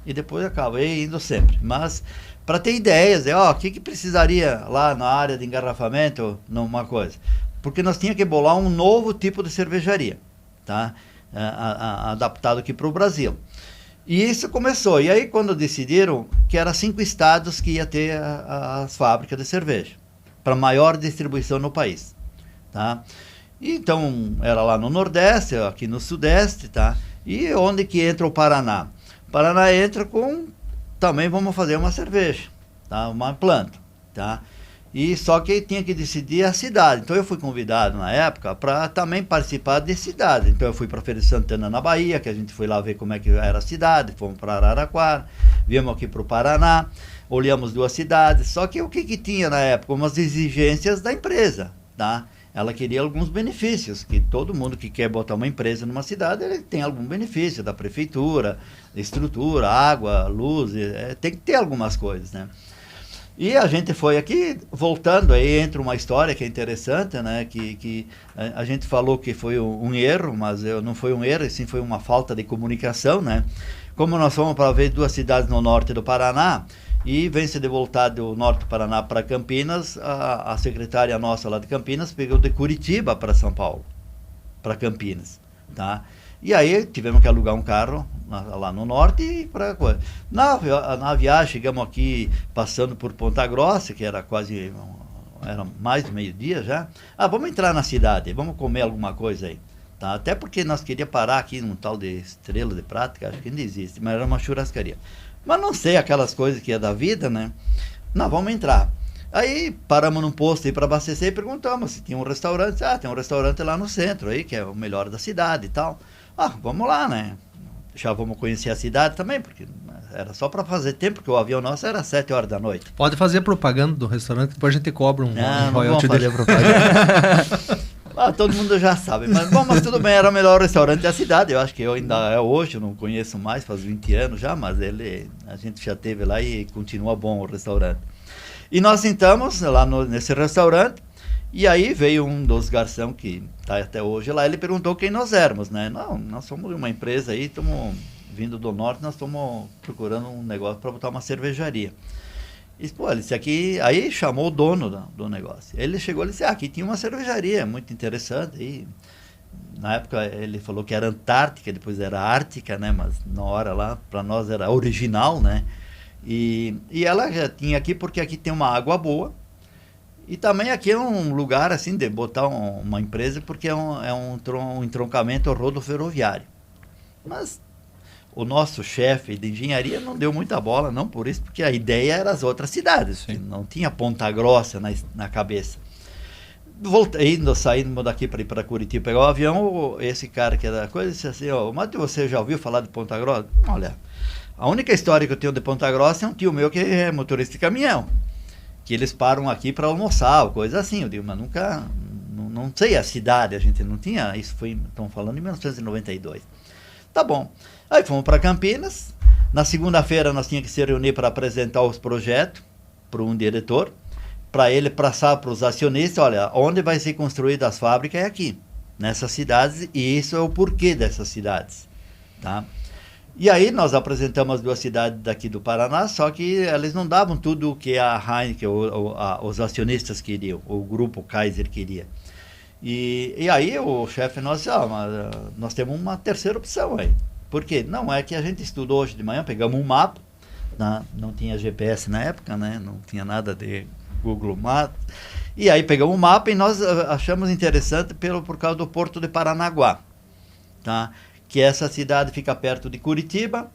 E depois acabei indo sempre. Mas, para ter ideias, o que precisaria lá na área de engarrafamento, numa coisa? Porque nós tínhamos que bolar um novo tipo de cervejaria, tá? Adaptado aqui para o Brasil. E isso começou. E aí, quando decidiram que eram 5 estados que ia ter as fábricas de cerveja, para maior distribuição no país, tá? E então, era lá no Nordeste, aqui no Sudeste, tá? E onde que entra o Paraná? O Paraná entra com, também vamos fazer uma cerveja, tá? Uma planta, tá? E só que tinha que decidir a cidade. Então eu fui convidado na época para também participar de cidade. Então eu fui para Feira de Santana, na Bahia, que a gente foi lá ver como é que era a cidade, fomos para Araraquara, viemos aqui para o Paraná, olhamos 2 cidades. Só que o que tinha na época? Umas exigências da empresa, tá? Ela queria alguns benefícios, que todo mundo que quer botar uma empresa numa cidade, ele tem algum benefício da prefeitura, estrutura, água, luz, tem que ter algumas coisas, né? E a gente foi aqui, voltando, aí entra uma história que é interessante, né? Que a gente falou que foi um erro, mas não foi um erro, sim foi uma falta de comunicação, né? Como nós fomos para ver 2 cidades no norte do Paraná, e vem-se de voltar do norte do Paraná para Campinas, a secretária nossa lá de Campinas pegou de Curitiba para São Paulo, para Campinas, tá? E aí tivemos que alugar um carro lá no norte e para coisa. Na viagem chegamos aqui passando por Ponta Grossa, que era mais de meio-dia já. Vamos entrar na cidade, vamos comer alguma coisa aí. Tá? Até porque nós queríamos parar aqui num tal de Estrela de Prata, que acho que ainda existe, mas era uma churrascaria. Mas não sei, aquelas coisas que é da vida, né? Não, vamos entrar. Aí paramos num posto aí para abastecer e perguntamos se tinha um restaurante. Tem um restaurante lá no centro aí, que é o melhor da cidade e tal. Vamos lá, né? Já vamos conhecer a cidade também, porque era só para fazer tempo, porque o avião nosso era 7 horas da noite. Pode fazer propaganda do restaurante, depois a gente cobra um Não royalty vamos fazer propaganda. Todo mundo já sabe. Mas tudo bem, era o melhor restaurante da cidade. Eu acho que eu ainda é hoje, eu não conheço mais, faz 20 anos já, mas a gente já esteve lá e continua bom o restaurante. E nós sentamos lá nesse restaurante, e aí veio um dos garçons que está até hoje lá, ele perguntou quem nós éramos, né? Não, nós somos uma empresa aí, estamos vindo do norte, nós estamos procurando um negócio para botar uma cervejaria. E, pô, ele disse aqui, aí chamou o dono do negócio. Ele chegou e disse, aqui tinha uma cervejaria muito interessante. E, na época ele falou que era Antártica, depois era Ártica, né? Mas na hora lá, para nós era original, né? E ela já tinha aqui porque aqui tem uma água boa. E também aqui é um lugar assim de botar uma empresa porque é um entroncamento rodoferroviário. Mas o nosso chefe de engenharia não deu muita bola, não por isso, porque a ideia era as outras cidades. Não tinha Ponta Grossa na cabeça. Saindo daqui para ir para Curitiba pegar o avião, esse cara que era da coisa disse assim, mas você já ouviu falar de Ponta Grossa? Olha, a única história que eu tenho de Ponta Grossa é um tio meu que é motorista de caminhão, que eles param aqui para almoçar, coisa assim. Eu digo, mas nunca, não sei a cidade, a gente não tinha, estão falando em 1992. Tá bom. Aí fomos para Campinas, na segunda-feira nós tínhamos que se reunir para apresentar os projetos para um diretor, para ele passar para os acionistas, olha, onde vai ser construída as fábricas é aqui, nessas cidades, e isso é o porquê dessas cidades, tá? E aí nós apresentamos as 2 cidades daqui do Paraná, só que eles não davam tudo o que a Heineken, os acionistas queriam, o grupo Kaiser queria. E aí o chefe nosso disse, mas nós temos uma terceira opção aí. Por quê? Não, é que a gente estudou hoje de manhã, pegamos um mapa, não tinha GPS na época, né? Não tinha nada de Google Maps, e aí pegamos um mapa e nós achamos interessante por causa do Porto de Paranaguá, tá? Que essa cidade fica perto de Curitiba,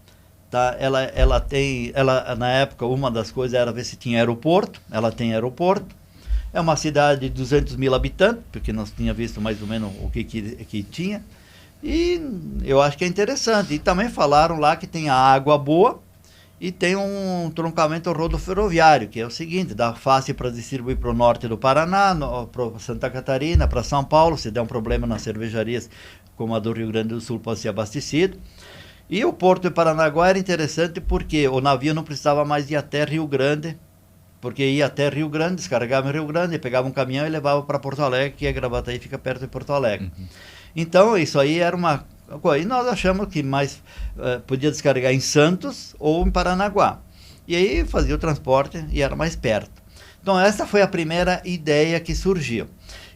tá? Ela na época, uma das coisas era ver se tinha aeroporto, ela tem aeroporto, é uma cidade de 200 mil habitantes, porque nós tínhamos visto mais ou menos o que tinha, e eu acho que é interessante. E também falaram lá que tem a água boa e tem um troncamento rodoferroviário, que é o seguinte, dá fácil para distribuir para o norte do Paraná, para Santa Catarina, para São Paulo, se der um problema nas cervejarias, como a do Rio Grande do Sul, pode ser abastecido. E o Porto de Paranaguá era interessante porque o navio não precisava mais ir até Rio Grande, porque ia até Rio Grande, descarregava em Rio Grande, pegava um caminhão e levava para Porto Alegre, que é Gravataí, fica perto de Porto Alegre. Uhum. Então, isso aí era uma coisa. E nós achamos que mais podia descarregar em Santos ou em Paranaguá. E aí fazia o transporte e era mais perto. Então, essa foi a primeira ideia que surgiu.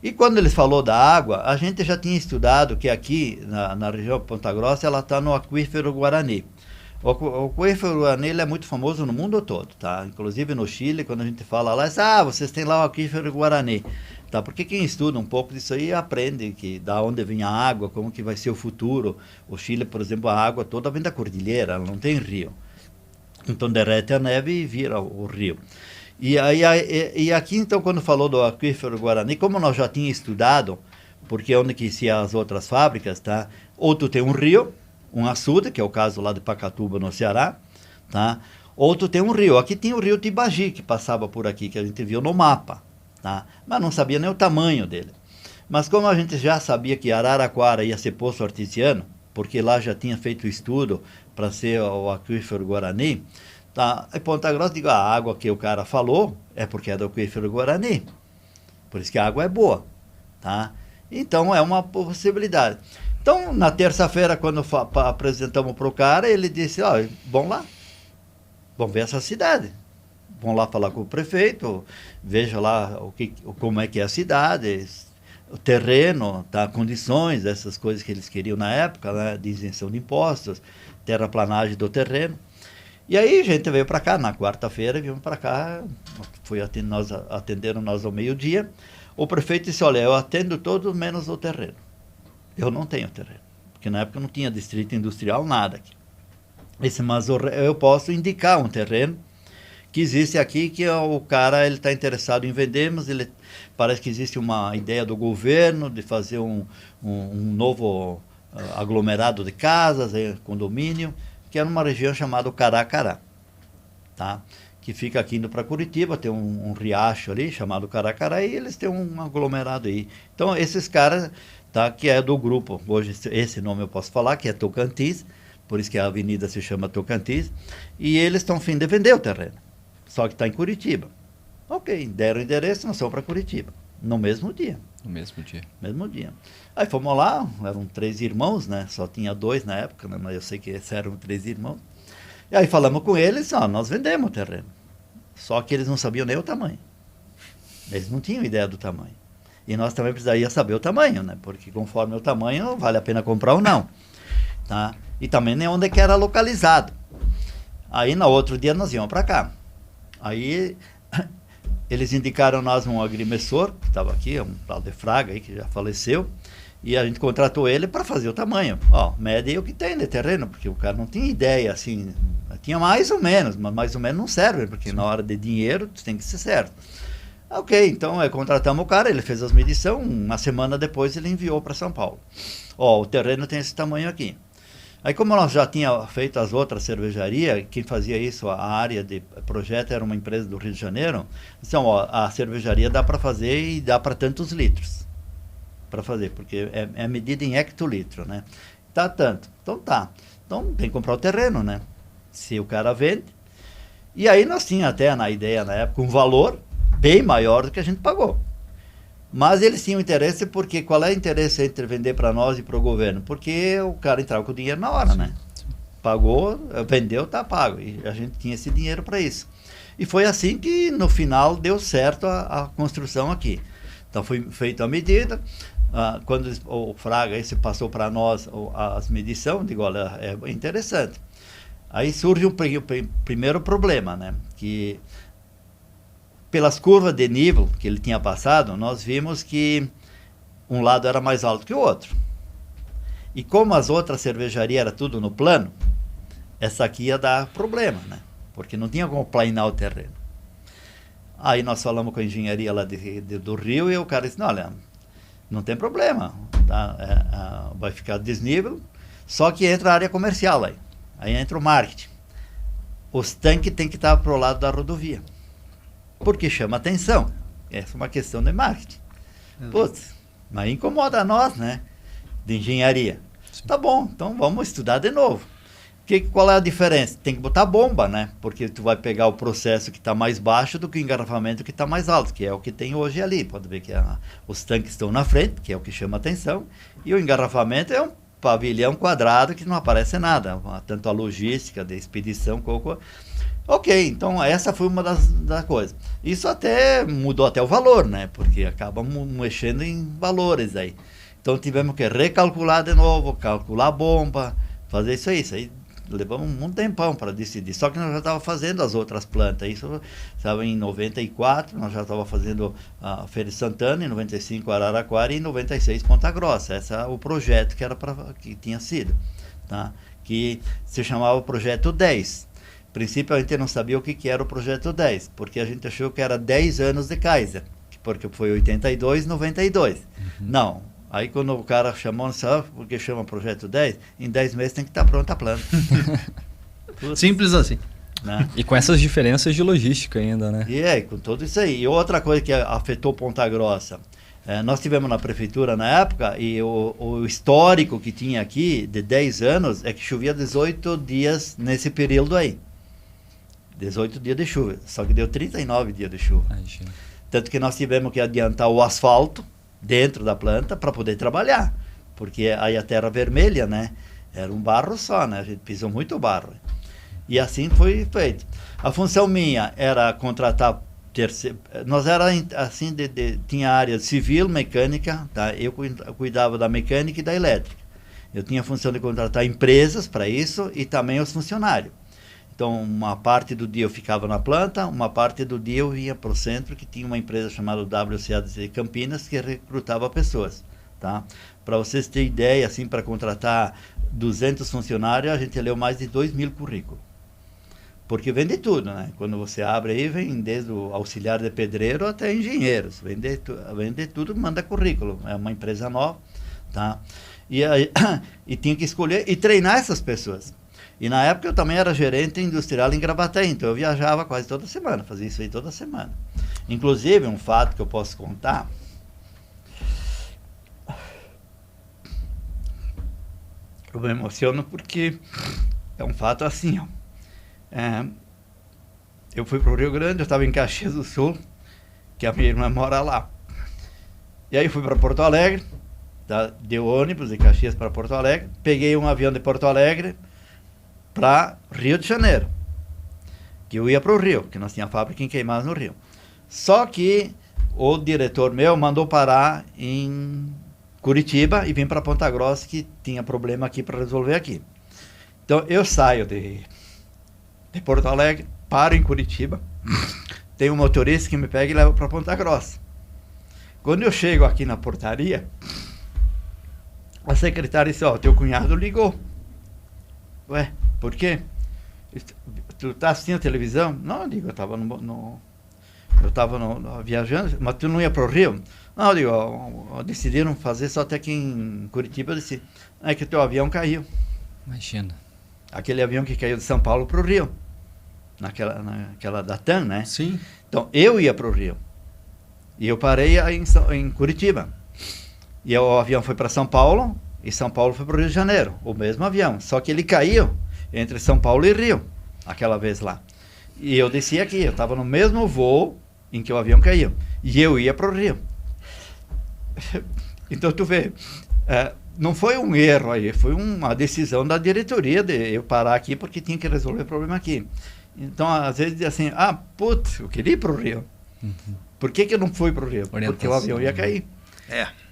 E quando ele falou da água, a gente já tinha estudado que aqui, na região de Ponta Grossa, ela está no aquífero Guarani. O aquífero Guarani é muito famoso no mundo todo, tá? Inclusive no Chile, quando a gente fala lá, vocês têm lá o aquífero Guarani. Tá? Porque quem estuda um pouco disso aí aprende que da onde vem a água, como que vai ser o futuro. O Chile, por exemplo, a água toda vem da cordilheira, ela não tem rio. Então derrete a neve e vira o rio. E aqui, então, quando falou do aquífero Guarani, como nós já tínhamos estudado, porque onde que se as outras fábricas, tá? Ou tu tem um rio, um açude, que é o caso lá de Pacatuba, no Ceará, tá? Ou tu tem um rio. Aqui tem o rio Tibagi, que passava por aqui, que a gente viu no mapa, tá? Mas não sabia nem o tamanho dele. Mas como a gente já sabia que Araraquara ia ser poço artesiano, porque lá já tinha feito estudo para ser o aquífero Guarani, tá? Em Ponta Grossa, digo, a água que o cara falou é porque é do aquífero Guarani. Por isso que a água é boa, tá? Então, é uma possibilidade. Então, na terça-feira, quando apresentamos para o cara, ele disse, vamos lá, vamos ver essa cidade. Vamos lá falar com o prefeito, veja lá como é que é a cidade, o terreno, tá? Condições, essas coisas que eles queriam na época, né? De isenção de impostos, terraplanagem do terreno. E aí a gente veio para cá, na quarta-feira, viemos para cá, atenderam nós ao meio-dia. O prefeito disse, olha, eu atendo todos menos o terreno. Eu não tenho terreno, porque na época não tinha distrito industrial, nada aqui. Mas eu posso indicar um terreno que existe aqui, que o cara está interessado em vender, mas parece que existe uma ideia do governo de fazer um novo aglomerado de casas, condomínio, que era uma região chamada Caracará, tá? Que fica aqui indo para Curitiba, tem um riacho ali chamado Caracará, e eles têm um aglomerado aí. Então, esses caras, tá, que é do grupo, hoje esse nome eu posso falar, que é Tocantins, por isso que a avenida se chama Tocantins, e eles estão a fim de vender o terreno, só que está em Curitiba. Ok, deram o endereço, nós fomos para Curitiba, no mesmo dia. No mesmo dia. Mesmo dia. Aí fomos lá, eram 3 irmãos, né? Só tinha 2 na época, né? Mas eu sei que esses eram 3 irmãos. E aí falamos com eles, nós vendemos o terreno. Só que eles não sabiam nem o tamanho. Eles não tinham ideia do tamanho. E nós também precisaríamos saber o tamanho, né? Porque conforme o tamanho, vale a pena comprar ou não. Tá? E também nem onde é que era localizado. Aí no outro dia nós íamos para cá. Aí eles indicaram nós um agrimensor, que estava aqui, um tal de Fraga aí, que já faleceu, e a gente contratou ele para fazer o tamanho. Ó, mede aí o que tem de terreno, porque o cara não tinha ideia, assim, tinha mais ou menos, mas mais ou menos não serve, porque na hora de dinheiro tem que ser certo. Ok, então contratamos o cara, ele fez as medições, uma semana depois ele enviou para São Paulo. Ó, o terreno tem esse tamanho aqui. Aí, como nós já tínhamos feito as outras cervejarias, quem fazia isso, a área de projeto era uma empresa do Rio de Janeiro, então, ó, a cervejaria dá para fazer e dá para tantos litros para fazer, porque é medida em hectolitro, né? Tá tanto. Então tá. Então tem que comprar o terreno, né? Se o cara vende. E aí nós tínhamos até na ideia, na época, um valor bem maior do que a gente pagou. Mas eles tinham interesse porque qual é o interesse entre vender para nós e para o governo? Porque o cara entrava com o dinheiro na hora, né? Pagou, vendeu, tá pago. E a gente tinha esse dinheiro para isso. E foi assim que no final deu certo a construção aqui. Então foi feita a medida. Quando o Fraga esse passou para nós as medições, digo, olha, é interessante. Aí surge o primeiro problema, né? Que pelas curvas de nível que ele tinha passado, nós vimos que um lado era mais alto que o outro. E como as outras cervejarias eram tudo no plano, essa aqui ia dar problema, né? Porque não tinha como planear o terreno. Aí nós falamos com a engenharia lá do Rio e o cara disse, não, olha, não tem problema, tá? Vai ficar desnível, só que entra a área comercial aí. Aí entra o marketing. Os tanques têm que estar para o lado da rodovia. Porque chama atenção. Essa é uma questão de marketing. Putz, mas incomoda nós, né? De engenharia. Sim. Tá bom, então vamos estudar de novo. Qual é a diferença? Tem que botar bomba, né? Porque tu vai pegar o processo que está mais baixo do que o engarrafamento que está mais alto, que é o que tem hoje ali. Pode ver que os tanques estão na frente, que é o que chama atenção, e o engarrafamento é um pavilhão quadrado que não aparece nada. Tanto a logística de expedição, Ok, então essa foi uma das coisas. Isso até mudou até o valor, né? Porque acaba mexendo em valores aí. Então tivemos que recalcular de novo, calcular a bomba, fazer isso aí. Isso aí levamos um tempão para decidir. Só que nós já estávamos fazendo as outras plantas. Isso estava em 94, nós já estávamos fazendo a Feira de Santana, em 95 Araraquara e em 96 Ponta Grossa. Esse é o projeto que tinha sido, tá? Que se chamava Projeto 10. A princípio a gente não sabia o que era o Projeto 10, porque a gente achou que era 10 anos de Kaiser, porque foi 82, 92. Não, aí quando o cara chamou, não sabe por que chama Projeto 10? Em 10 meses tem que estar pronta a planta. Simples assim. Né? E com essas diferenças de logística ainda, né? E com tudo isso aí. E outra coisa que afetou Ponta Grossa, nós tivemos na prefeitura na época, e o histórico que tinha aqui, de 10 anos, é que chovia 18 dias nesse período aí. 18 dias de chuva, só que deu 39 dias de chuva. Tanto que nós tivemos que adiantar o asfalto dentro da planta para poder trabalhar, porque aí a terra vermelha, né, era um barro só, né, a gente pisou muito barro. E assim foi feito. A função minha era contratar nós era assim, tinha área civil, mecânica, tá? Eu cuidava da mecânica e da elétrica. Eu tinha a função de contratar empresas para isso e também os funcionários. Então, uma parte do dia eu ficava na planta, uma parte do dia eu ia para o centro, que tinha uma empresa chamada WCADC Campinas, que recrutava pessoas. Tá? Para vocês terem ideia, assim, para contratar 200 funcionários, a gente leu mais de 2.000 currículos. Porque vende tudo, né? Quando você abre aí, vem desde o auxiliar de pedreiro até engenheiros. Vende tudo, manda currículo. É uma empresa nova, tá? E tinha que escolher e treinar essas pessoas. E na época eu também era gerente industrial em Gravataí, então eu viajava quase toda semana, fazia isso aí toda semana. Inclusive, um fato que eu posso contar, eu me emociono porque é um fato assim, ó. Eu fui para o Rio Grande, eu estava em Caxias do Sul, que a minha irmã mora lá. E aí fui para Porto Alegre, de ônibus de Caxias para Porto Alegre, peguei um avião de Porto Alegre para Rio de Janeiro, que eu ia para o Rio, que nós tínhamos fábrica em Queimadas no Rio. Só que o diretor meu mandou parar em Curitiba e vim para Ponta Grossa, que tinha problema aqui para resolver aqui. Então eu saio de Porto Alegre, paro em Curitiba, tem um motorista que me pega e leva para Ponta Grossa. Quando eu chego aqui na portaria, a secretária disse, ó, teu cunhado ligou. Ué, por quê? Tu tá assistindo a televisão? Não, eu digo, eu estava viajando, mas tu não ia para o Rio? Não, eu digo, decidiram fazer só até aqui em Curitiba. Eu disse, é que teu avião caiu. Imagina. Aquele avião que caiu de São Paulo para o Rio, naquela da TAM, né? Sim. Então, eu ia para o Rio. E eu parei em Curitiba. E o avião foi para São Paulo, e São Paulo foi para o Rio de Janeiro, o mesmo avião. Só que ele caiu entre São Paulo e Rio, aquela vez lá. E eu desci aqui, eu estava no mesmo voo em que o avião caiu. E eu ia para o Rio. Então, tu vê, não foi um erro aí, foi uma decisão da diretoria de eu parar aqui porque tinha que resolver o problema aqui. Então, às vezes, diz assim, putz, eu queria ir para o Rio. Por que eu não fui para o Rio? Porque o avião ia cair.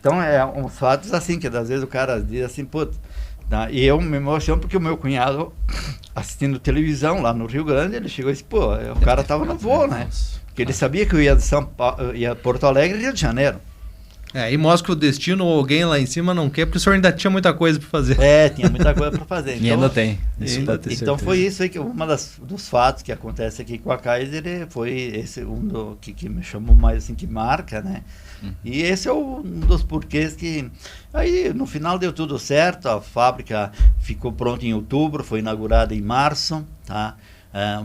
Então, uns fatos assim, que às vezes o cara diz assim, putz, e eu me emociono porque o meu cunhado, assistindo televisão lá no Rio Grande, ele chegou e disse, pô, o cara estava no voo, né? Porque ele sabia que eu ia de São Paulo, ia Porto Alegre e Rio de Janeiro. E mostra que o destino ou alguém lá em cima não quer, porque o senhor ainda tinha muita coisa para fazer. Tinha muita coisa para fazer. Então, e ainda tem. Então foi isso aí que dos fatos que acontece aqui com a Kaiser foi esse que me chamou mais assim, que marca, né? E esse é um dos porquês que aí no final deu tudo certo, a fábrica ficou pronta em outubro, foi inaugurada em março, tá?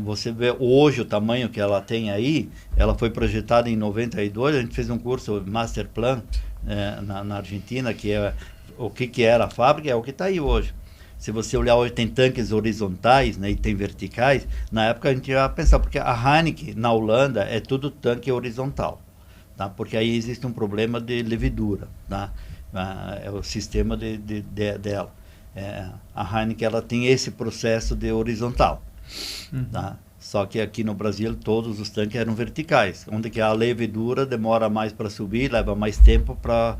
Você vê hoje o tamanho que ela tem aí, ela foi projetada em 92, a gente fez um curso Master Plan na Argentina, que é o que era a fábrica, é o que está aí hoje. Se você olhar hoje, tem tanques horizontais, né, e tem verticais. Na época a gente ia pensar, porque a Heineken na Holanda é tudo tanque horizontal, tá? Porque aí existe um problema de levedura, tá? É o sistema dela. A Heineken ela tem esse processo de horizontal. Tá? Só que aqui no Brasil todos os tanques eram verticais, onde que a levedura demora mais para subir, leva mais tempo para,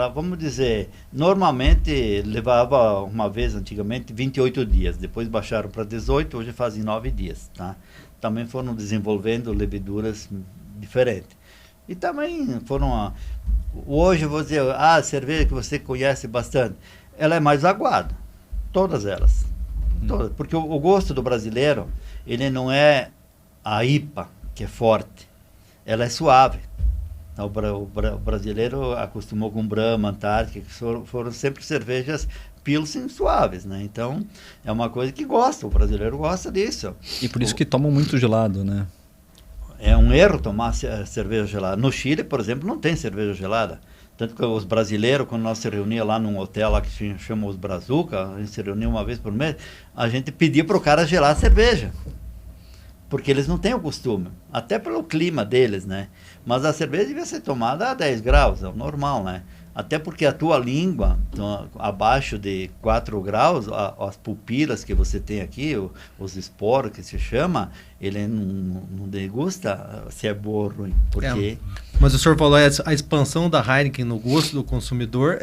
vamos dizer, normalmente levava uma vez antigamente 28 dias, depois baixaram para 18, hoje fazem 9 dias, tá? Também foram desenvolvendo leveduras diferentes. E também foram, hoje eu vou dizer, a cerveja que você conhece bastante, ela é mais aguada, todas elas. Porque o gosto do brasileiro, ele não é a IPA, que é forte, ela é suave. O brasileiro acostumou com Brahma, Antártica, que foram sempre cervejas Pilsen suaves, né? Então, é uma coisa que gosta, o brasileiro gosta disso. E por isso que tomam muito gelado, né? É um erro tomar cerveja gelada. No Chile, por exemplo, não tem cerveja gelada. Tanto que os brasileiros, quando nós se reunia lá num hotel lá que se chama Os Brazuca, a gente se reunia uma vez por mês, a gente pedia para o cara gelar a cerveja. Porque eles não têm o costume, até pelo clima deles, né? Mas a cerveja devia ser tomada a 10 graus, é o normal, né? Até porque a tua língua, abaixo de 4 graus, as pupilas que você tem aqui, os esporos que se chama, ele não degusta se é boa ou ruim. Porque... Mas o senhor falou, a expansão da Heineken no gosto do consumidor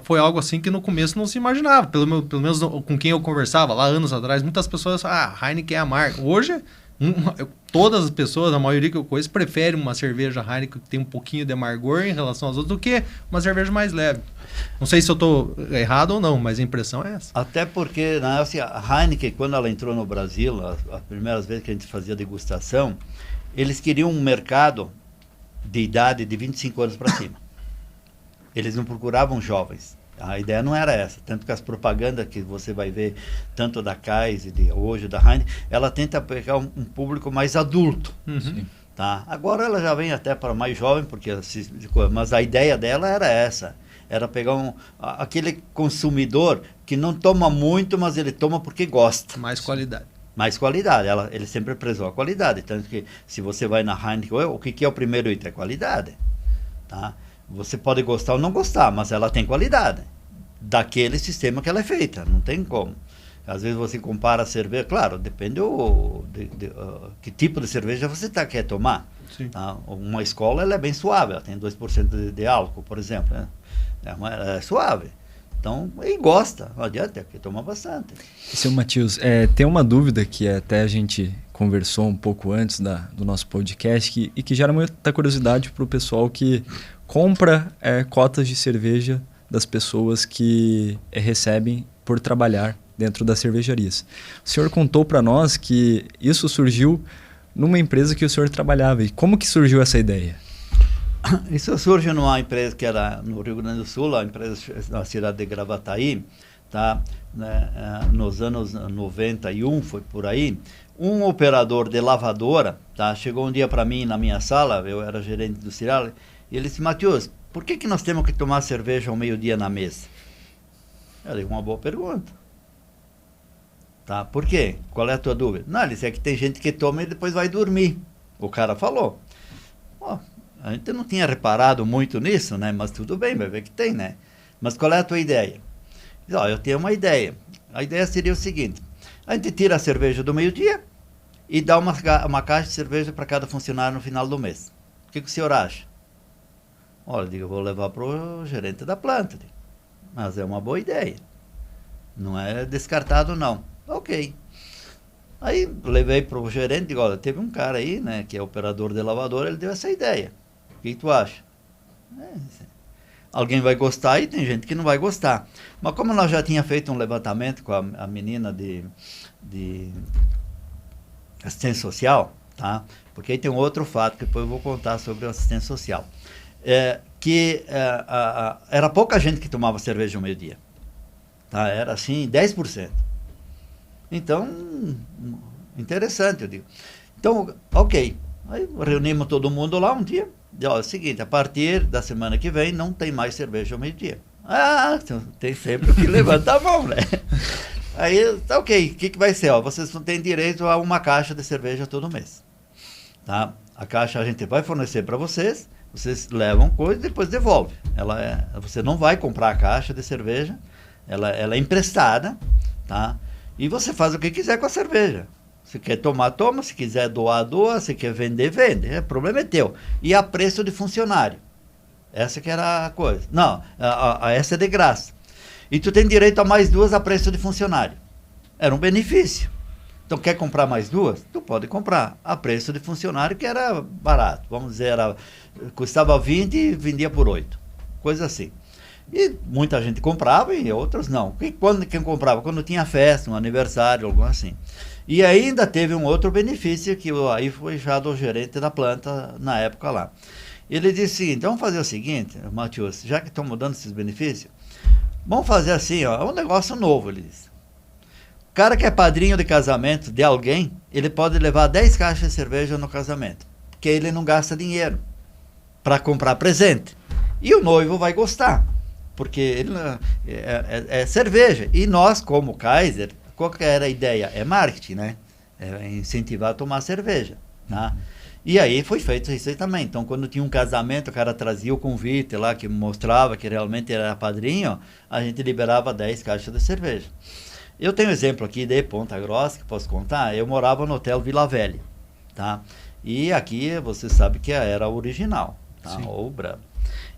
foi algo assim que no começo não se imaginava. Pelo menos com quem eu conversava lá anos atrás, muitas pessoas a Heineken é a marca. Hoje, todas as pessoas, a maioria que eu conheço, preferem uma cerveja Heineken que tem um pouquinho de amargor em relação às outras do que uma cerveja mais leve. Não sei se eu estou errado ou não, mas a impressão é essa. Até porque assim, a Heineken, quando ela entrou no Brasil, as primeiras vezes que a gente fazia degustação, eles queriam um mercado de idade de 25 anos para cima. Eles não procuravam jovens. A ideia não era essa. Tanto que as propagandas que você vai ver, tanto da Kaiser, hoje da Heineken, ela tenta pegar um público mais adulto. Uhum. Tá? Agora ela já vem até para mais jovem, mas a ideia dela era essa. Era pegar aquele consumidor que não toma muito, mas ele toma porque gosta. Mais qualidade. Mais qualidade. Ele sempre prezou a qualidade. Tanto que se você vai na Heineken, o que é o primeiro item? É qualidade. Tá? Você pode gostar ou não gostar, mas ela tem qualidade. Daquele sistema que ela é feita. Não tem como. Às vezes você compara a cerveja, claro, depende que tipo de cerveja você quer tomar. Tá? Uma escola ela é bem suave, ela tem 2% de álcool, por exemplo. Né? É suave. Então, e gosta, não adianta, quer tomar bastante. Seu Matheus, tem uma dúvida que até a gente conversou um pouco antes do nosso podcast e que gera muita curiosidade para o pessoal que compra cotas de cerveja das pessoas que recebem por trabalhar dentro das cervejarias. O senhor contou para nós que isso surgiu numa empresa que o senhor trabalhava. E como que surgiu essa ideia? Isso surge numa empresa que era no Rio Grande do Sul, a empresa na cidade de Gravataí, tá? Nos anos 91, foi por aí. Um operador de lavadora, tá? Chegou um dia para mim na minha sala, eu era gerente industrial, e ele disse: Matheus, por que nós temos que tomar cerveja ao meio-dia na mesa? Eu disse: uma boa pergunta. Tá? Por quê? Qual é a tua dúvida? Não, ele disse: é que tem gente que toma e depois vai dormir. O cara falou. A gente não tinha reparado muito nisso, né? Mas tudo bem, vai ver que tem, né? Mas qual é a tua ideia? Eu tenho uma ideia. A ideia seria o seguinte: a gente tira a cerveja do meio-dia e dá uma caixa de cerveja para cada funcionário no final do mês. O que o senhor acha? Olha, eu vou levar para o gerente da planta. Mas é uma boa ideia. Não é descartado, não. Ok. Aí levei para o gerente e digo: olha, teve um cara aí, né, que é operador de lavadora, ele deu essa ideia. O que tu acha? Alguém vai gostar e tem gente que não vai gostar. Mas como nós já tinha feito um levantamento com a menina de assistência social, tá? Porque aí tem um outro fato que depois eu vou contar sobre a assistência social. Era pouca gente que tomava cerveja no meio-dia. Tá? Era assim, 10%. Então, interessante, eu digo. Então, ok. Aí reunimos todo mundo lá um dia. É o seguinte: a partir da semana que vem não tem mais cerveja ao meio-dia. Tem sempre que levantar a mão, né? Aí, tá ok. O que vai ser? Vocês não têm direito a uma caixa de cerveja todo mês. Tá? A caixa a gente vai fornecer para vocês. Vocês levam coisa e depois devolve. Você não vai comprar a caixa de cerveja. Ela é emprestada, tá? E você faz o que quiser com a cerveja. Se quer tomar, toma. Se quiser doar, doa. Se quer vender, vende. O problema é teu. E a preço de funcionário. Essa que era a coisa. Não, essa é de graça. E tu tem direito a mais 2 a preço de funcionário. Era um benefício. Então, quer comprar mais 2? Tu pode comprar a preço de funcionário, que era barato. Vamos dizer, custava 20 e vendia por 8. Coisa assim. E muita gente comprava e outros não. Quem comprava? Quando tinha festa, um aniversário, algo assim. E ainda teve um outro benefício, que aí foi já do gerente da planta na época lá. Ele disse: então vamos fazer o seguinte, Matheus, já que estão mudando esses benefícios, vamos fazer assim, é um negócio novo, ele disse. O cara que é padrinho de casamento de alguém, ele pode levar 10 caixas de cerveja no casamento, porque ele não gasta dinheiro para comprar presente. E o noivo vai gostar, porque ele é cerveja. E nós, como Kaiser, qual que era a ideia? É marketing, né? É incentivar a tomar cerveja. Tá? E aí foi feito isso aí também. Então, quando tinha um casamento, o cara trazia o convite lá, que mostrava que realmente era padrinho, a gente liberava 10 caixas de cerveja. Eu tenho um exemplo aqui de Ponta Grossa, que posso contar. Eu morava no Hotel Vila Velha. Tá? E aqui, você sabe que era original, tá? Ou Brahma.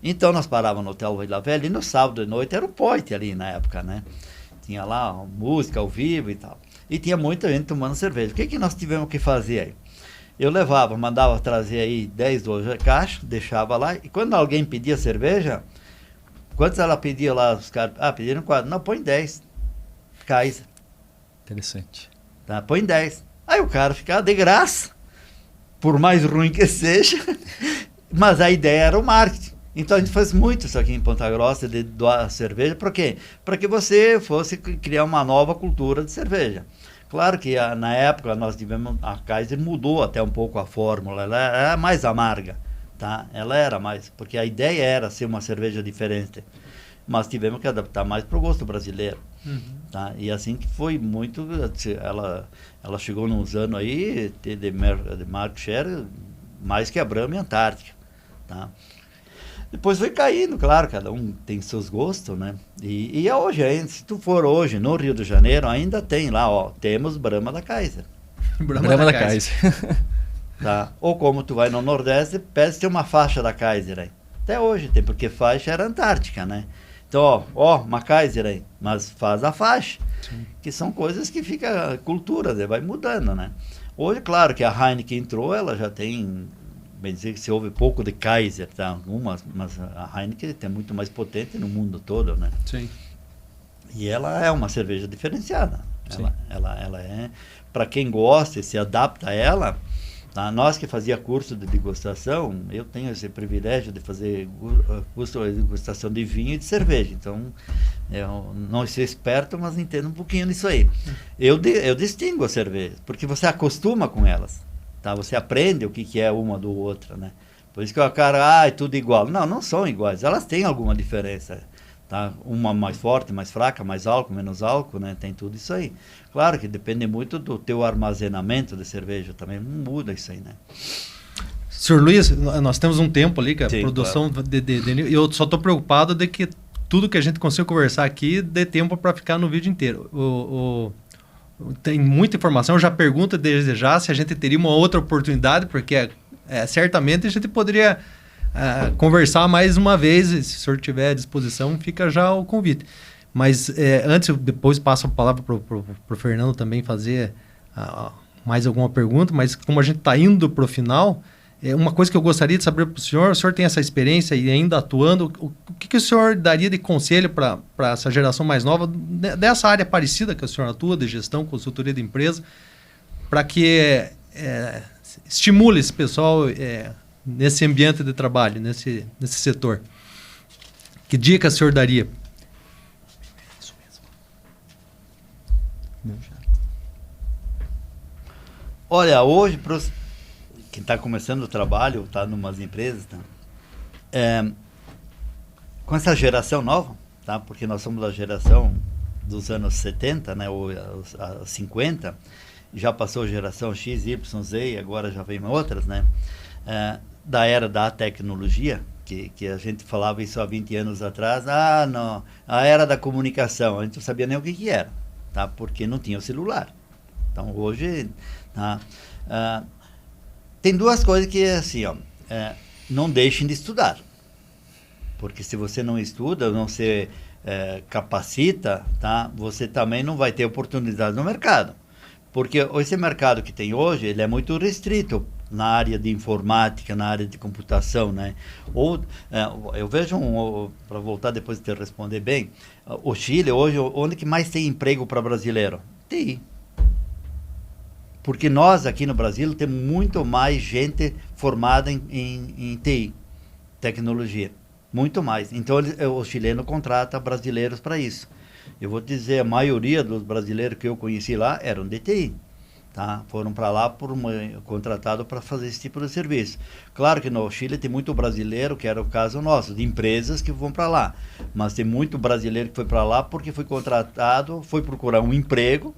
Então, nós parávamos no Hotel Vila Velha e no sábado de noite era o point ali na época, né? Tinha lá música ao vivo e tal. E tinha muita gente tomando cerveja. O que nós tivemos que fazer aí? Eu mandava trazer aí 10, 12 caixas, deixava lá. E quando alguém pedia cerveja, quantos ela pedia lá? Os caras, pediram 4. Não, põe 10. Kaiser. Interessante. Tá, põe 10. Aí o cara ficava de graça, por mais ruim que seja. Mas a ideia era o marketing. Então a gente faz muito isso aqui em Ponta Grossa, de doar cerveja. Por quê? Para que você fosse criar uma nova cultura de cerveja. Claro que na época nós tivemos, a Kaiser mudou até um pouco a fórmula, ela era mais amarga, tá? Ela era mais, porque a ideia era ser uma cerveja diferente, mas tivemos que adaptar mais para o gosto brasileiro, tá? E assim que foi muito, ela chegou nos anos aí de market share mais que a Brahma e a Antártica, tá? Depois foi caindo, claro, cada um tem seus gostos, né? E hoje, ainda, se tu for hoje no Rio de Janeiro, ainda tem lá, ó, temos Brahma da Kaiser. Brahma da Kaiser. Tá? Ou como tu vai no Nordeste, pede uma faixa da Kaiser aí. Até hoje tem, porque faixa era Antártica, né? Então, ó, uma Kaiser aí, mas faz a faixa. Sim. Que são coisas que fica cultura, né? Vai mudando, né? Hoje, claro que a Heineken entrou, ela já tem... Bem dizer que se ouve pouco de Kaiser, tá? Algumas, mas a Heineken é muito mais potente no mundo todo, né? Sim. E ela é uma cerveja diferenciada. Ela é, para quem gosta e se adapta a ela, tá? Nós que fazia curso de degustação, eu tenho esse privilégio de fazer curso de degustação de vinho e de cerveja. Então, eu não sou esperto, mas entendo um pouquinho disso aí. Eu distingo as cervejas, porque você acostuma com elas. Tá? Você aprende o que é uma do outra, né? Por isso que o cara, é tudo igual. Não, não são iguais. Elas têm alguma diferença, tá? Uma mais forte, mais fraca, mais álcool, menos álcool, né? Tem tudo isso aí. Claro que depende muito do teu armazenamento de cerveja, também muda isso aí, né? Senhor Luiz, nós temos um tempo ali, que a produção... Claro. Eu só estou preocupado de que tudo que a gente conseguiu conversar aqui dê tempo para ficar no vídeo inteiro. Tem muita informação, eu já pergunto desde já se a gente teria uma outra oportunidade, porque certamente a gente poderia conversar mais uma vez, se o senhor tiver à disposição, fica já o convite. Mas antes, depois passo a palavra para o Fernando também fazer mais alguma pergunta, mas como a gente está indo para o final, uma coisa que eu gostaria de saber para o senhor tem essa experiência e ainda atuando, o que o senhor daria de conselho para essa geração mais nova, dessa área parecida que o senhor atua, de gestão, consultoria de empresa, para que estimule esse pessoal nesse ambiente de trabalho, nesse setor? Que dica o senhor daria? Isso mesmo. Olha, hoje, quem está começando o trabalho, está em umas empresas, tá? Com essa geração nova, tá? Porque nós somos da geração dos anos 70, né? Ou 50, já passou a geração X, Y, Z, agora já vem outras, né? Da era da tecnologia, que a gente falava isso há 20 anos atrás, não, a era da comunicação, a gente não sabia nem o que era, tá? Porque não tinha o celular. Então, hoje, tá? Tem duas coisas que, assim, não deixem de estudar. Porque se você não estuda, não se capacita, tá? Você também não vai ter oportunidade no mercado. Porque esse mercado que tem hoje, ele é muito restrito na área de informática, na área de computação, né? Ou, eu vejo, para voltar depois de te responder bem, o Chile hoje, onde que mais tem emprego para brasileiro? TI. Porque nós aqui no Brasil temos muito mais gente formada em TI, tecnologia, muito mais. Então o chileno contrata brasileiros para isso. Eu vou te dizer, a maioria dos brasileiros que eu conheci lá eram de TI, tá? Foram para lá contratados para fazer esse tipo de serviço. Claro que no Chile tem muito brasileiro, que era o caso nosso, de empresas que vão para lá. Mas tem muito brasileiro que foi para lá porque foi contratado, foi procurar um emprego,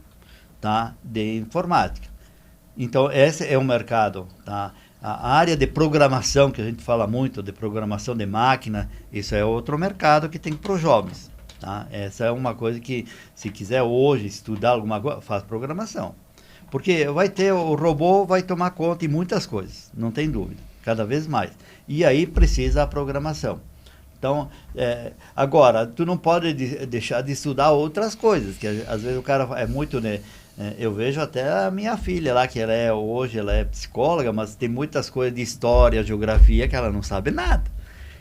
tá? De informática. Então, esse é o mercado, tá? A área de programação, que a gente fala muito, de programação de máquina, isso é outro mercado que tem para os jovens, tá? Essa é uma coisa que, se quiser hoje estudar alguma coisa, faz programação. Porque o robô vai tomar conta de muitas coisas, não tem dúvida, cada vez mais. E aí precisa a programação. Então, agora, tu não pode deixar de estudar outras coisas, que às vezes o cara é muito... né, eu vejo até a minha filha lá, que hoje ela é psicóloga, mas tem muitas coisas de história, geografia, que ela não sabe nada.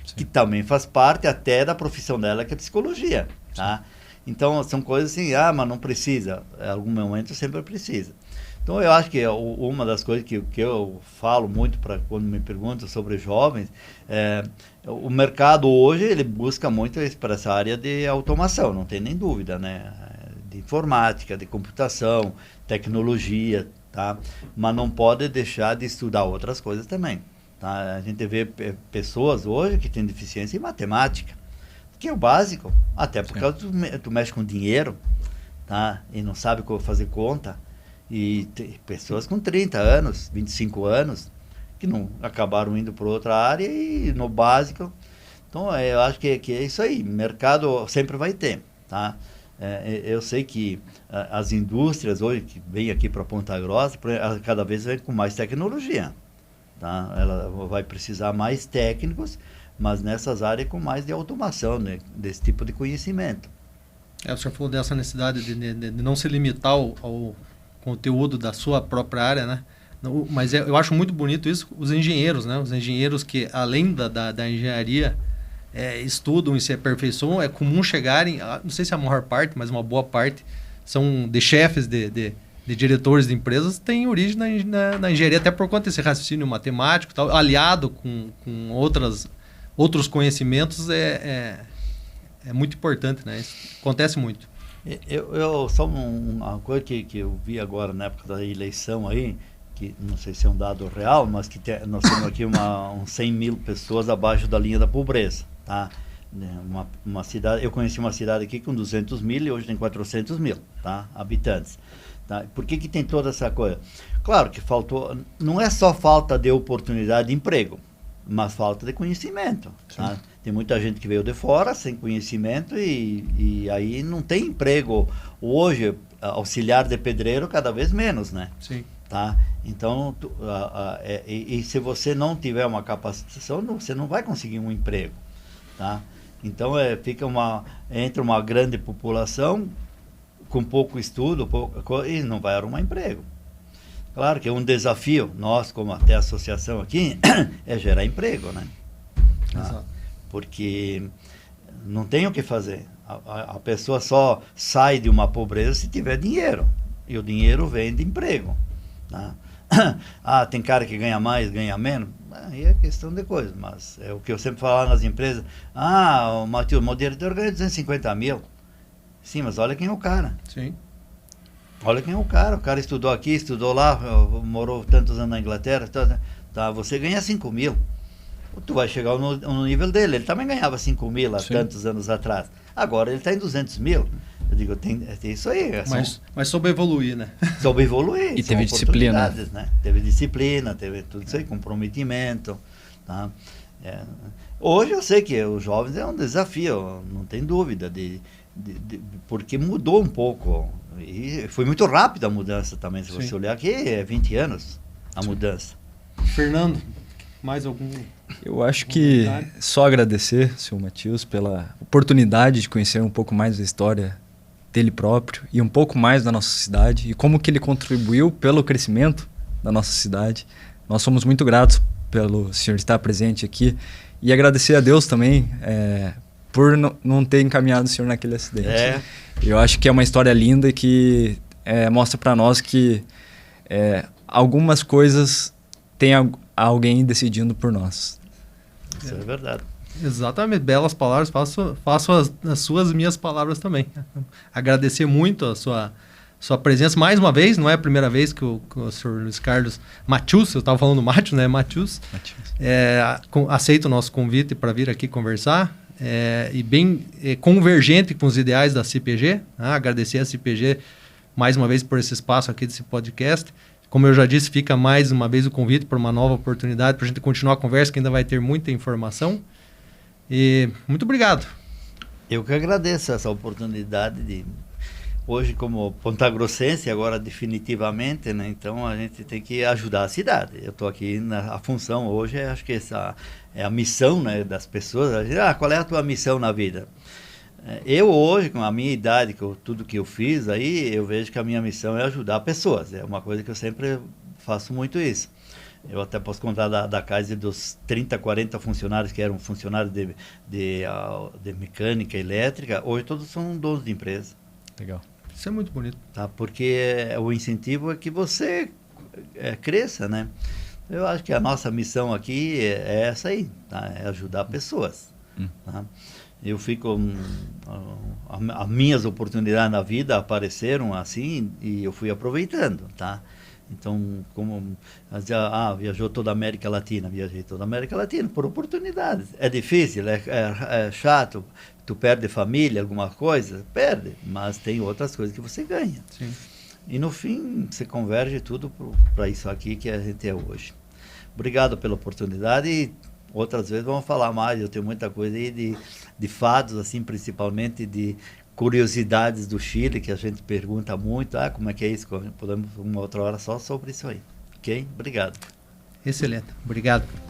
Sim. Que também faz parte até da profissão dela, que é psicologia, tá? Então, são coisas assim, mas não precisa. Em algum momento sempre precisa. Então, eu acho que uma das coisas que eu falo muito para quando me perguntam sobre jovens, o mercado hoje ele busca muito para essa área de automação, não tem nem dúvida, né? De informática, de computação, tecnologia, tá? Mas não pode deixar de estudar outras coisas também. Tá? A gente vê pessoas hoje que têm deficiência em matemática, que é o básico, até por causa tu mexe com dinheiro, tá? E não sabe como fazer conta. E tem pessoas com 30 anos, 25 anos, que não acabaram indo para outra área e no básico. Então, eu acho que é isso aí. Mercado sempre vai ter, tá? Eu sei que as indústrias hoje que vêm aqui para Ponta Grossa, cada vez vem com mais tecnologia, tá? Ela vai precisar mais técnicos, mas nessas áreas com mais de automação, né? Desse tipo de conhecimento. O senhor falou dessa necessidade de não se limitar ao conteúdo da sua própria área, né? Mas eu acho muito bonito isso, os engenheiros, né? Os engenheiros que, além da engenharia, estudam e se aperfeiçoam. É comum chegarem, não sei se a maior parte, mas uma boa parte, são de chefes de diretores de empresas, têm origem na engenharia, até por conta desse raciocínio matemático, tal, aliado com outros conhecimentos, é muito importante, né? Isso acontece muito. Só uma coisa que eu vi agora na época da eleição aí, que não sei se é um dado real, mas que nós temos aqui uns 100 mil pessoas abaixo da linha da pobreza, tá? Uma cidade, eu conheci uma cidade aqui com 200 mil e hoje tem 400 mil, tá? Habitantes. Tá? Por que tem toda essa coisa? Claro que faltou, não é só falta de oportunidade de emprego, mas falta de conhecimento, tá? Tem muita gente que veio de fora sem conhecimento e aí não tem emprego. Hoje, auxiliar de pedreiro cada vez menos, né? Sim. Tá? Então, e se você não tiver uma capacitação, você não vai conseguir um emprego, tá? Então, entra uma grande população com pouco estudo e não vai arrumar emprego. Claro que é um desafio, nós, como até a associação aqui, é gerar emprego, né? Exato. Porque não tem o que fazer. A pessoa só sai de uma pobreza se tiver dinheiro. E o dinheiro vem de emprego. Tá? Tem cara que ganha mais, ganha menos. Aí é questão de coisa. Mas é o que eu sempre falo lá nas empresas. O Matheus, o diretor ganha 250 mil. Sim, mas olha quem é o cara. Sim. Olha quem é o cara. O cara estudou aqui, estudou lá, morou tantos anos na Inglaterra. Tá? Você ganha 5 mil. Tu vai chegar no nível dele. Ele também ganhava 5 mil há tantos anos atrás. Agora ele está em 200 mil. Eu digo, tem isso aí. Mas soube evoluir, né? Soube evoluir. E teve disciplina. Né? Teve disciplina, teve tudo isso aí, comprometimento. Tá? Hoje eu sei que os jovens é um desafio, não tem dúvida, porque mudou um pouco. E foi muito rápida a mudança também. Se você olhar aqui, é 20 anos a mudança. Fernando, mais algum... Eu acho que só agradecer, senhor Matheus, pela oportunidade de conhecer um pouco mais da história dele próprio e um pouco mais da nossa cidade e como que ele contribuiu pelo crescimento da nossa cidade. Nós somos muito gratos pelo senhor estar presente aqui e agradecer a Deus também por não ter encaminhado o senhor naquele acidente. Eu acho que é uma história linda e que mostra para nós que algumas coisas tem alguém decidindo por nós. Isso é verdade. Exatamente, belas palavras, faço as suas minhas palavras também. Agradecer muito a sua presença mais uma vez, não é a primeira vez que o senhor Luiz Carlos Matheus, eu estava falando Matheus, né? Matheus. Aceita o nosso convite para vir aqui conversar e bem convergente com os ideais da CPG. Agradecer a CPG mais uma vez por esse espaço aqui desse podcast. Como eu já disse, fica mais uma vez o convite para uma nova oportunidade para a gente continuar a conversa, que ainda vai ter muita informação. E muito obrigado. Eu que agradeço essa oportunidade de hoje como pontagrossense, agora definitivamente, né? Então a gente tem que ajudar a cidade. Eu estou aqui a função hoje, acho que essa é a missão, né, das pessoas. Qual é a tua missão na vida? Eu hoje, com a minha idade, com tudo que eu fiz, aí eu vejo que a minha missão é ajudar pessoas. É uma coisa que eu sempre faço muito isso. Eu até posso contar da casa dos 30, 40 funcionários que eram funcionários de mecânica elétrica. Hoje todos são donos de empresa. Legal. Isso é muito bonito. Tá? Porque o incentivo é que você cresça, né? Eu acho que a nossa missão aqui é essa aí, tá? É ajudar pessoas. Tá? Eu fico... as minhas oportunidades na vida apareceram assim e eu fui aproveitando, tá? Então, como viajou toda a América Latina, viajei toda a América Latina por oportunidades. É difícil, é chato, tu perde família, alguma coisa, perde, mas tem outras coisas que você ganha. Sim. E no fim, você converge tudo para isso aqui que a gente é hoje. Obrigado pela oportunidade e outras vezes vamos falar mais. Eu tenho muita coisa aí de fados, assim, principalmente de curiosidades do Chile, que a gente pergunta muito. Como é que é isso? Podemos uma outra hora só sobre isso aí. Ok? Obrigado. Excelente. Obrigado.